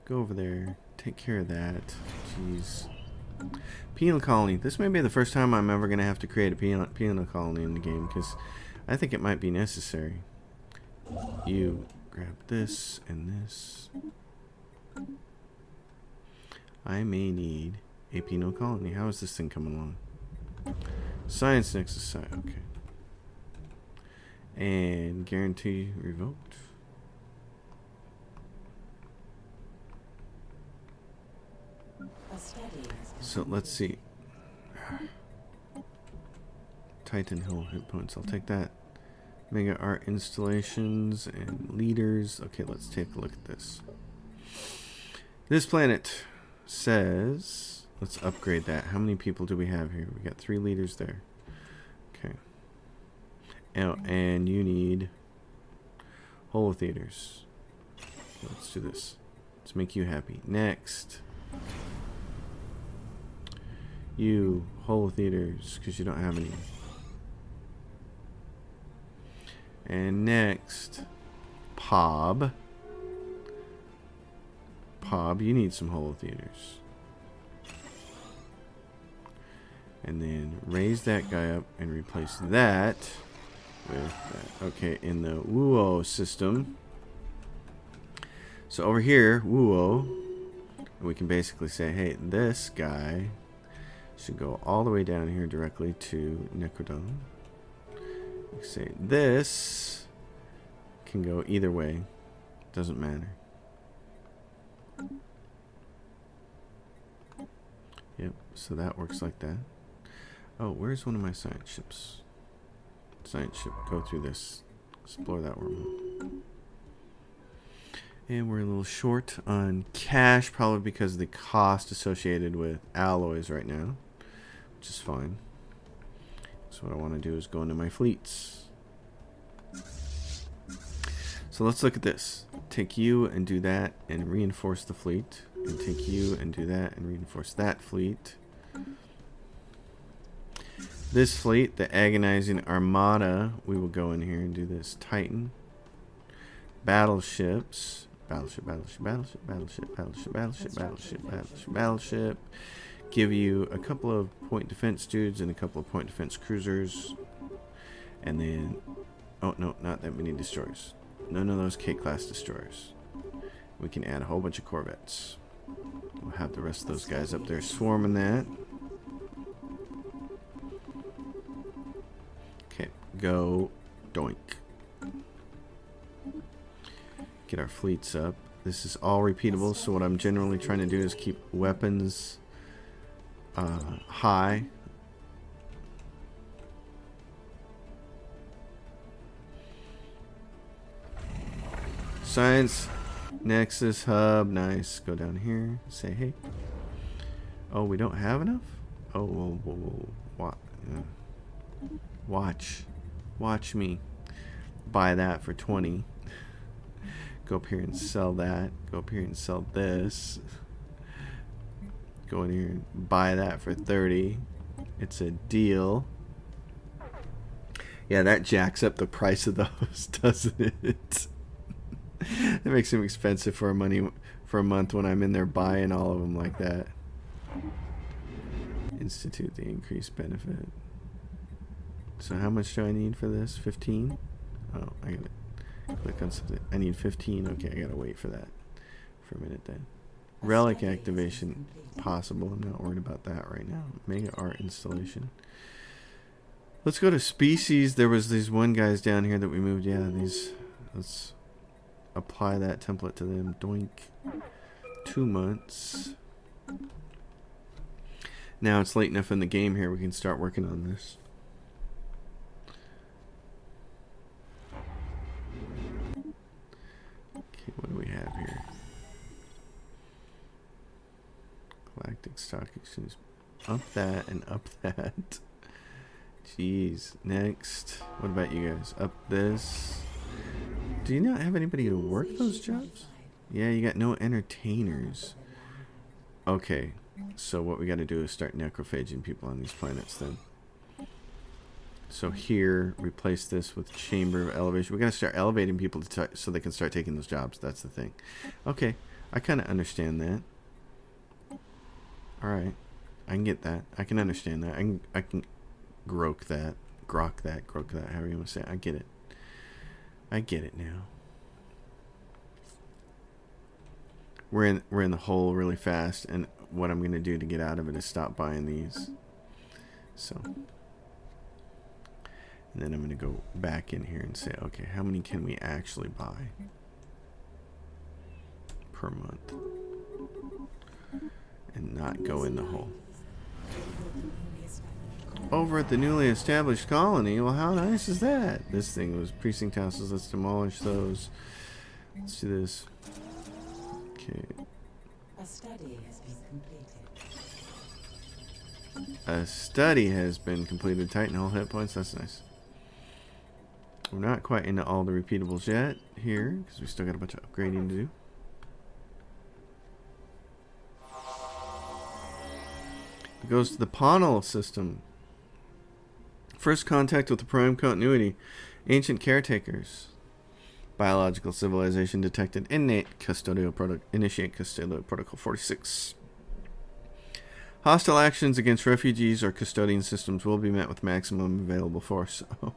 A: Go over there. Take care of that. Jeez. Penal colony. This may be the first time I'm ever going to have to create a penal colony in the game, because I think it might be necessary. You grab this and this. I may need a penal colony. How is this thing coming along? Science Nexus site. Okay. And guarantee revoked. So let's see. Titan Hill hit points. I'll take that. Mega art installations and leaders. Okay, let's take a look at this. This planet says, let's upgrade that. How many people do we have here? We got 3 leaders there. Okay. Oh, and you need holotheaters. Let's do this. Let's make you happy. Next. You holotheaters, because you don't have any. And next, Pob. Pob, you need some holotheaters. And then raise that guy up and replace that with that. Okay, in the Wuo system. So over here, Wuo, we can basically say, hey, this guy should go all the way down here directly to Necrodome. We say this can go either way. Doesn't matter. Yep, so that works like that. Oh, where's one of my science ships? Science ship, go through this. Explore that wormhole. And we're a little short on cash, probably because of the cost associated with alloys right now, which is fine. So what I want to do is go into my fleets. So let's look at this. Take you and do that and reinforce the fleet. And take you and do that and reinforce that fleet. This fleet, the Agonizing Armada, we will go in here and do this. Titan. Battleships. Battleship. Give you a couple of point defense dudes and a couple of point defense cruisers. And then, oh no, not that many destroyers. None of those K-class destroyers. We can add a whole bunch of corvettes. We'll have the rest of those guys up there swarming that. Okay, go doink. Get our fleets up. This is all repeatable, so what I'm generally trying to do is keep weapons high. Science Nexus hub, nice. Go down here, say hey. Oh, we don't have enough? Oh, watch me buy that for 20. Go up here and sell that. Go up here and sell this. Go in here and buy that for 30. It's a deal. Yeah, that jacks up the price of those, doesn't it? It makes them expensive for a month when I'm in there buying all of them like that. Institute the increased benefit. So how much do I need for this? 15? Oh, I gotta click on something. I need 15. Okay, I gotta wait for that for a minute then. Relic activation possible. I'm not worried about that right now. Mega art installation. Let's go to species. There was these one guys down here that we moved. Yeah, these. Let's apply that template to them. Doink. 2 months. Now it's late enough in the game here. We can start working on this. Okay, what do we have here? Galactic Stock Exchange. Up that and up that. Jeez. Next. What about you guys? Up this. Do you not have anybody to work those jobs? Yeah, you got no entertainers. Okay. So what we got to do is start necrophaging people on these planets then. So here, replace this with Chamber of Elevation. We got to start elevating people so they can start taking those jobs. That's the thing. Okay. I kind of understand that. Alright. I can get that. I can understand that. I can grok that, however you want to say it. I get it. I get it now. We're in the hole really fast, and what I'm going to do to get out of it is stop buying these. So, and then I'm going to go back in here and say, okay, how many can we actually buy per month? And not go in the hole. Over at the newly established colony. Well, how nice is that? This thing was precinct houses. Let's demolish those. Let's do this. Okay.
B: A study has been completed.
A: A study has been completed. Titan hull hit points. That's nice. We're not quite into all the repeatables yet here because we still got a bunch of upgrading to do. It goes to the Ponal system. First contact with the Prime Continuity. Ancient caretakers. Biological civilization detected. Initiate custodial protocol 46. Hostile actions against refugees or custodian systems will be met with maximum available force. Oh.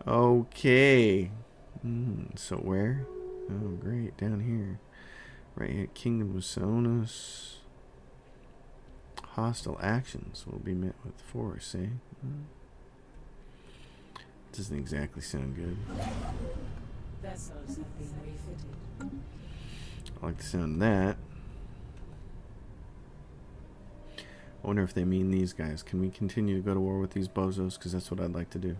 A: Okay. So where? Oh, great. Down here. Right here. Kingdom of Sonus. Hostile actions will be met with force, eh? Doesn't exactly sound good.
B: Vessels have been refitted.
A: I like the sound of that. I wonder if they mean these guys. Can we continue to go to war with these bozos? Because that's what I'd like to do.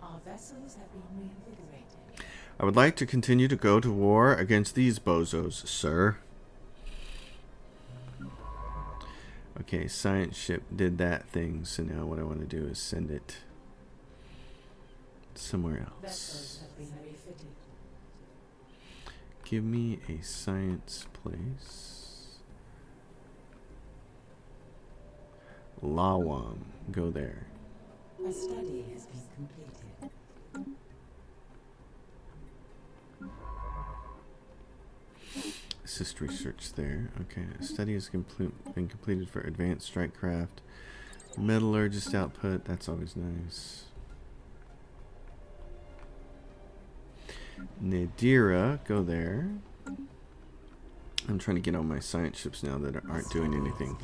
B: Our vessels have been reinvigorated.
A: I would like to continue to go to war against these bozos, sir. Okay, science ship did that thing, so now what I want to do is send it somewhere else.
B: Vessels have been refitted.
A: Give me a science place. Lawam, go there.
B: A study has been completed.
A: Assist research there. Okay, a study has been completed for advanced strike craft. Metallurgist output, that's always nice. Nadira, go there. I'm trying to get on my science ships now that aren't doing anything.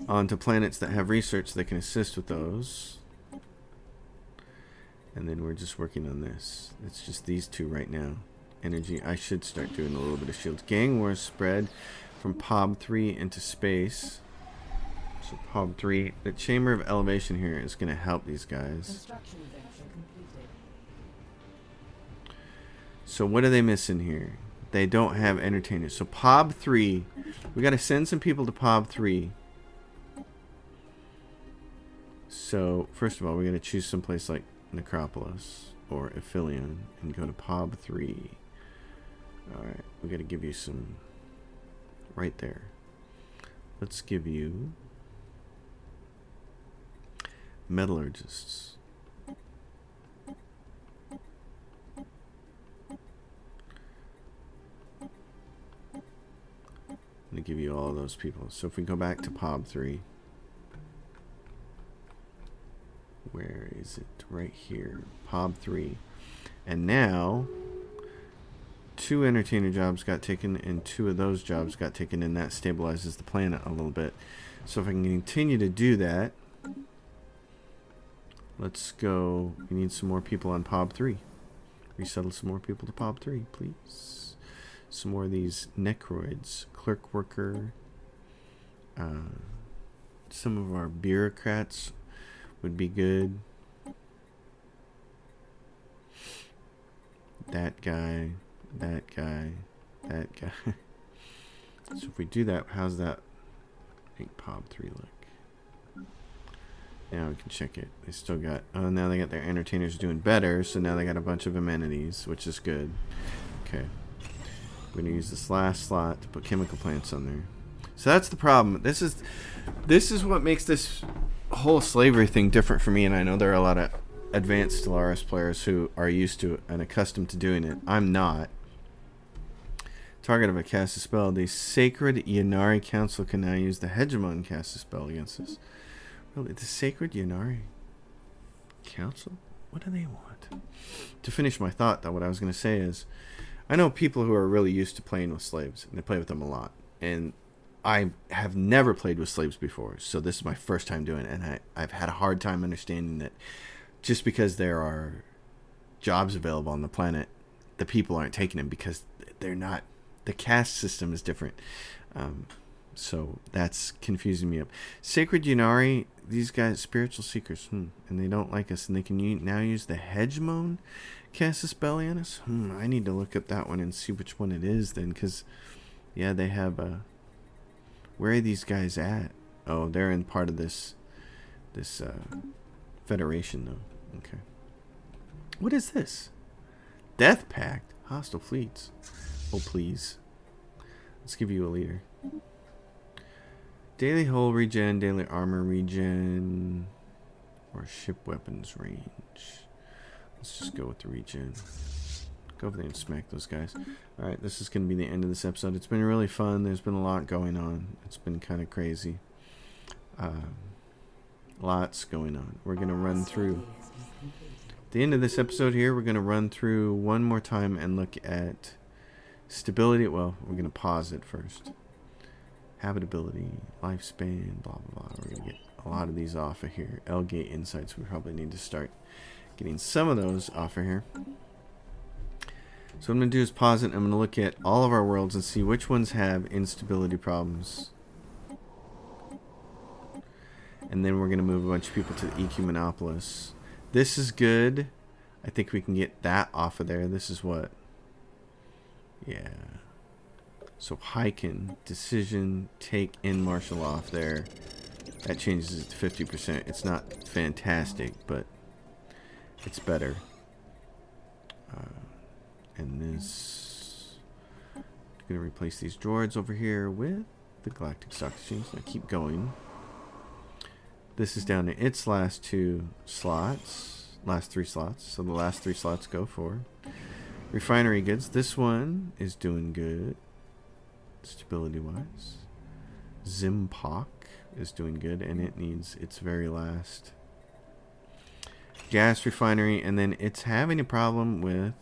A: Onto planets that have research that can assist with those. And then we're just working on this. It's just these two right now. Energy. I should start doing a little bit of shields. Gang wars spread from POB 3 into space. So POB 3. The chamber of elevation here is going to help these guys. So what are they missing here? They don't have entertainers. So POB 3. We got to send some people to POB 3. So first of all, we got to choose someplace like Necropolis or Aphelion and go to POB 3. Alright, we got to give you some right there. Let's give you metallurgists. I'm going to give you all those people. So if we go back to POB 3, where is it? Right here. POB 3. And now 2 entertainer jobs got taken and 2 of those jobs got taken, and that stabilizes the planet a little bit. So if I can continue to do that, let's go. We need some more people on POB 3. Resettle some more people to POB 3, please. Some more of these Necroids. Clerk worker. Some of our bureaucrats would be good. That guy. That guy. That guy. So if we do that, how's that make POB 3 look? Now we can check it. They still got... Oh, now they got their entertainers doing better. So now they got a bunch of amenities, which is good. Okay. We're going to use this last slot to put chemical plants on there. So that's the problem. This is what makes this whole slavery thing different for me. And I know there are a lot of advanced Stellaris players who are used to and accustomed to doing it. I'm not. Target of a cast a spell. The Sacred Yanari Council can now use the Hegemon cast a spell against us. Really? The Sacred Yanari Council? What do they want? To finish my thought, though, what I was going to say is, I know people who are really used to playing with slaves, and they play with them a lot. And I have never played with slaves before, so this is my first time doing it, and I've had a hard time understanding that just because there are jobs available on the planet, the people aren't taking them because they're not. The caste system is different. So that's confusing me up. Sacred Yanari, these guys, spiritual seekers, and they don't like us, and they can now use the Hegemon cast a spell on us. I need to look up that one and see which one it is then, because, yeah, they have a... Where are these guys at? Oh, they're in part of this Federation, though. Okay. What is this? Death Pact? Hostile fleets. Oh, please. Let's give you a leader. Daily hull regen, daily armor regen, or ship weapons range. Let's just go with the regen. Go over there and smack those guys. Alright, this is going to be the end of this episode. It's been really fun. There's been a lot going on. It's been kind of crazy. Lots going on. We're going to run through... At the end of this episode here, we're going to run through one more time and look at stability. Well, we're going to pause it first. Habitability, lifespan, blah, blah, blah. We're going to get a lot of these off of here. L-Gate insights, we probably need to start getting some of those off of here. So what I'm going to do is pause it. I'm going to look at all of our worlds and see which ones have instability problems. And then we're going to move a bunch of people to the Ecumenopolis. This is good. I think we can get that off of there. This is what? Yeah. So Hyken, decision, take in martial off there. That changes it to 50%. It's not fantastic, but it's better. And this... I'm going to replace these droids over here with the Galactic Stock Exchange. Now keep going. This is down to its last 2 slots. Last 3 slots. So the last 3 slots go for refinery goods. This one is doing good, stability-wise. Zimpok is doing good, and it needs its very last gas refinery. And then it's having a problem with...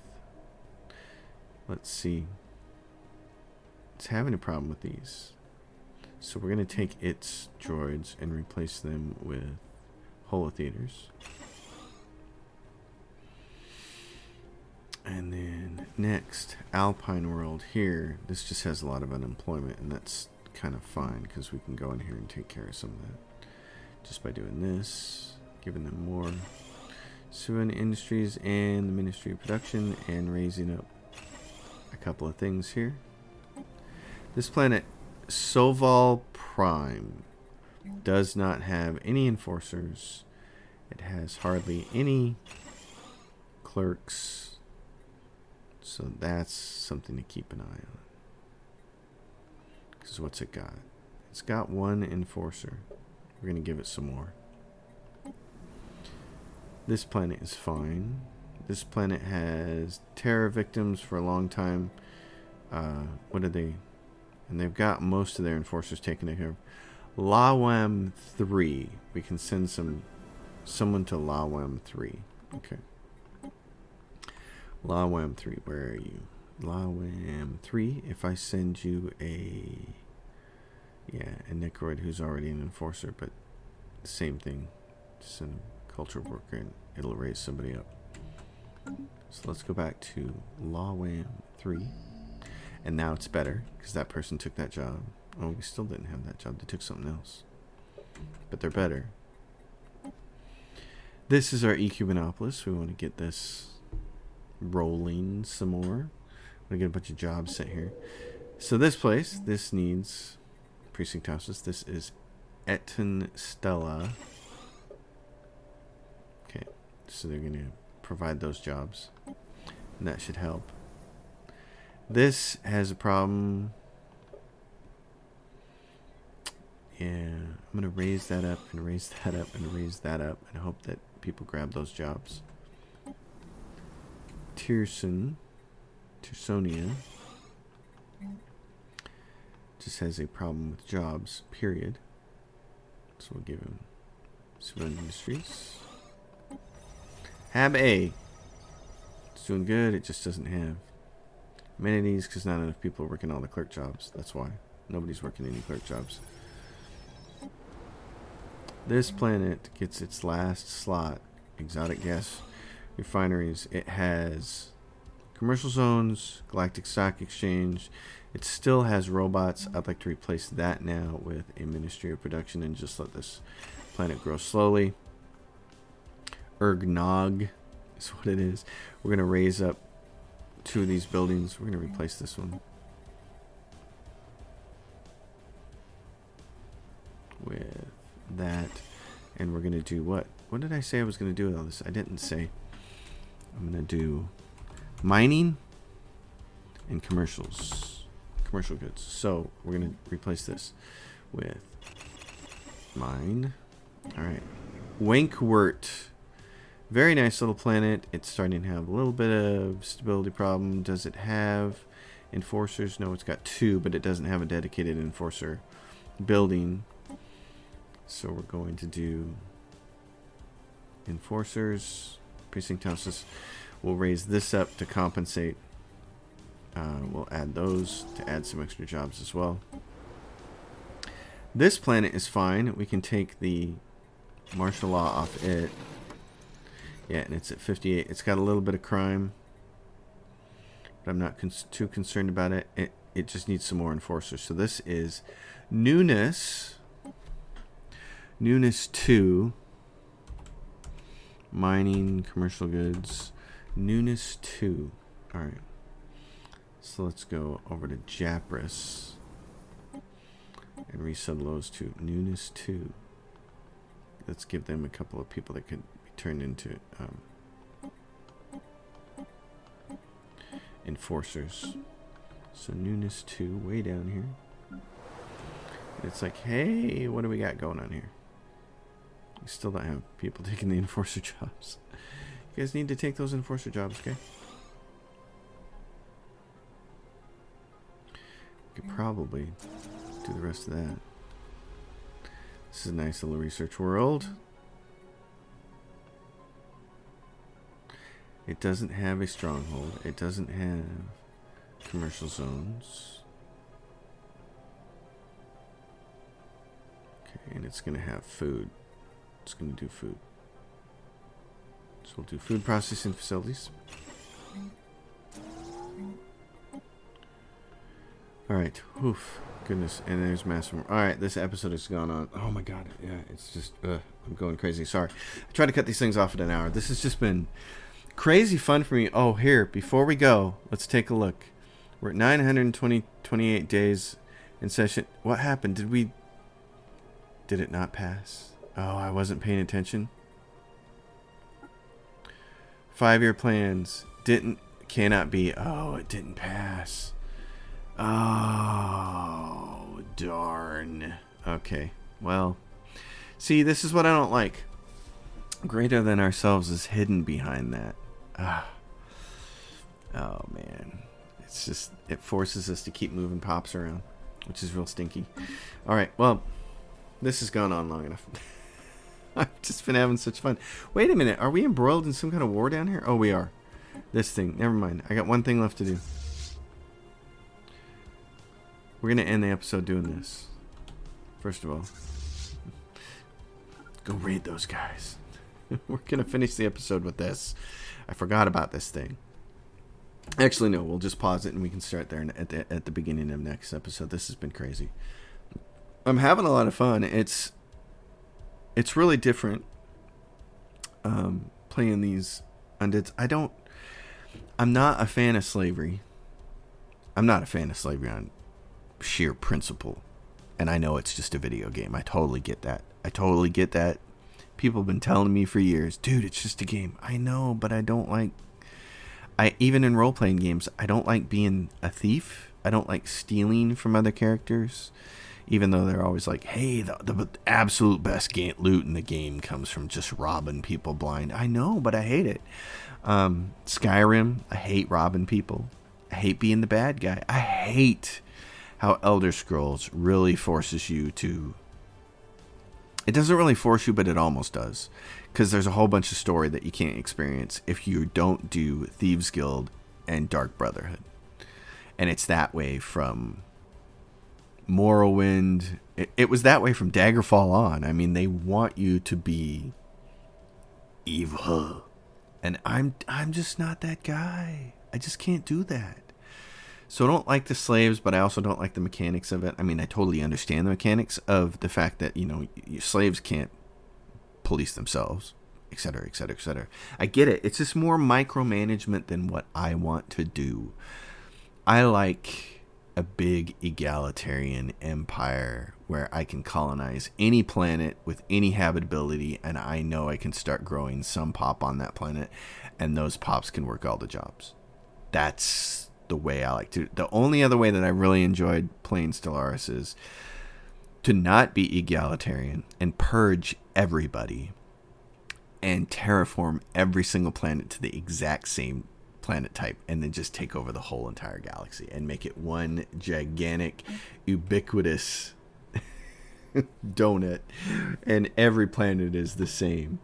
A: Let's see. It's having a problem with these. So we're going to take its droids and replace them with holotheaters. And then next, Alpine World here. This just has a lot of unemployment, and that's kind of fine because we can go in here and take care of some of that just by doing this, giving them more civilian industries and the Ministry of Production, and raising up a couple of things here. This planet, Soval Prime, does not have any enforcers. It has hardly any clerks. So that's something to keep an eye on. Because what's it got? It's got 1 enforcer. We're going to give it some more. This planet is fine. This planet has terror victims for a long time. What are they? And they've got most of their enforcers taken care of. Lawam 3. We can send someone to Lawam 3. Okay. Lawam 3, where are you? Lawam 3. If I send you a Necroid who's already an enforcer, but same thing. Just send a culture worker and it'll raise somebody up. So let's go back to Lawam 3. And now it's better because that person took that job. Oh, we still didn't have that job. They took something else. But they're better. This is our Ecubanopolis. We want to get this rolling some more. I'm going to get a bunch of jobs sent here. So this place, this needs precinct houses. This is Eton Stella. Okay, so they're going to provide those jobs. And that should help. This has a problem. Yeah, I'm going to raise that up and raise that up and raise that up and hope that people grab those jobs. Tiersonia just has a problem with jobs, period. So we'll give him civilian industries. Hab A. It's doing good, it just doesn't have amenities because not enough people are working all the clerk jobs. That's why. Nobody's working any clerk jobs. This planet gets its last slot, exotic gas refineries. It has commercial zones, galactic stock exchange. It still has robots. I'd like to replace that now with a Ministry of Production and just let this planet grow slowly. Ergnog is what it is. We're going to raise up 2 of these buildings. We're going to replace this one with that. And we're going to do what? What did I say I was going to do with all this? I didn't say. I'm going to do mining and commercial goods. So we're going to replace this with mine. All right. Wankwort. Very nice little planet. It's starting to have a little bit of stability problem. Does it have enforcers? No, it's got 2, but it doesn't have a dedicated enforcer building. So we're going to do enforcers, precinct houses. We'll raise this up to compensate. We'll add those to add some extra jobs as well. This planet is fine. We can take the martial law off it. Yeah, and it's at 58. It's got a little bit of crime, but I'm not too concerned about it. It just needs some more enforcers. So this is Newness 2, mining, commercial goods, Newness 2. All right. So let's go over to Japris and resettle those to Newness 2. Let's give them a couple of people that could be turned into enforcers. So Newness 2 way down here. It's like, hey, what do we got going on here? You still don't have people taking the enforcer jobs. You guys need to take those enforcer jobs, okay? Could probably do the rest of that. This is a nice little research world. It doesn't have a stronghold. It doesn't have commercial zones. Okay, and it's going to have food. It's going to do food. So we'll do food processing facilities. Alright. Oof. Goodness. And there's massive. Alright, this episode has gone on. Oh my god. Yeah, it's just. I'm going crazy. Sorry. I try to cut these things off at an hour. This has just been crazy fun for me. Oh, here. Before we go, let's take a look. We're at 928 days in session. What happened? Did it not pass? Oh, I wasn't paying attention. 5-year plans. Cannot be. Oh, it didn't pass. Oh, darn. Okay, well, see, this is what I don't like. Greater than ourselves is hidden behind that. Oh, man. It's just, it forces us to keep moving pops around, which is real stinky. All right, well, this has gone on long enough. I've just been having such fun. Wait a minute, are we embroiled in some kind of war down here? Oh, we are. This thing, never mind. I got one thing left to do. We're going to end the episode doing this. First of all, go raid those guys. We're going to finish the episode with this. I forgot about this thing. Actually, no, we'll just pause it and we can start there at the beginning of next episode. This has been crazy. I'm having a lot of fun. It's really different playing these undeads. I'm not a fan of slavery. I'm not a fan of slavery on sheer principle, and I know it's just a video game. I totally get that. People have been telling me for years, dude, it's just a game. I know, but I don't like, even in role-playing games, I don't like being a thief. I don't like stealing from other characters, even though they're always like, hey, the absolute best loot in the game comes from just robbing people blind. I know, but I hate it. Skyrim, I hate robbing people. I hate being the bad guy. I hate how Elder Scrolls really forces you to... It doesn't really force you, but it almost does. Because there's a whole bunch of story that you can't experience if you don't do Thieves Guild and Dark Brotherhood. And it's that way from Morrowind. It was that way from Daggerfall on. I mean, they want you to be evil. And I'm just not that guy. I just can't do that. So I don't like the slaves, but I also don't like the mechanics of it. I mean, I totally understand the mechanics of the fact that, your slaves can't police themselves, etc., etc., etc. I get it. It's just more micromanagement than what I want to do. I like a big egalitarian empire where I can colonize any planet with any habitability, and I know I can start growing some pop on that planet, and those pops can work all the jobs. That's the way I like to. The only other way that I really enjoyed playing Stellaris is to not be egalitarian and purge everybody and terraform every single planet to the exact same planet type, and then just take over the whole entire galaxy and make it one gigantic, ubiquitous donut, and every planet is the same.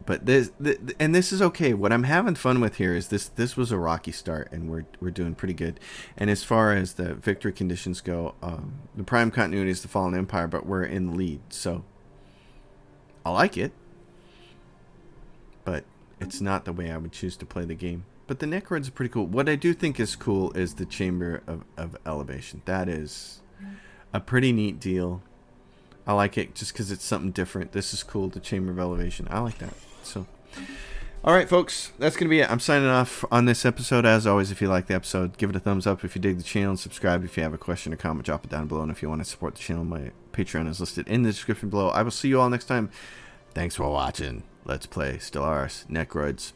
A: But this is okay. What I'm having fun with here is this was a rocky start, and we're doing pretty good. And as far as the victory conditions go, the prime continuity is the Fallen Empire, but we're in the lead, so I like it. But it's not the way I would choose to play the game. But the Necroids are pretty cool. What I do think is cool is the Chamber of Elevation. That is a pretty neat deal. I like it just because it's something different. This is cool, the Chamber of Elevation. I like that. So, all right, folks, that's going to be it. I'm signing off on this episode. As always, if you like the episode, give it a thumbs up. If you dig the channel, subscribe. If you have a question or comment, drop it down below. And if you want to support the channel, my Patreon is listed in the description below. I will see you all next time. Thanks for watching. Let's play Stellaris Necroids.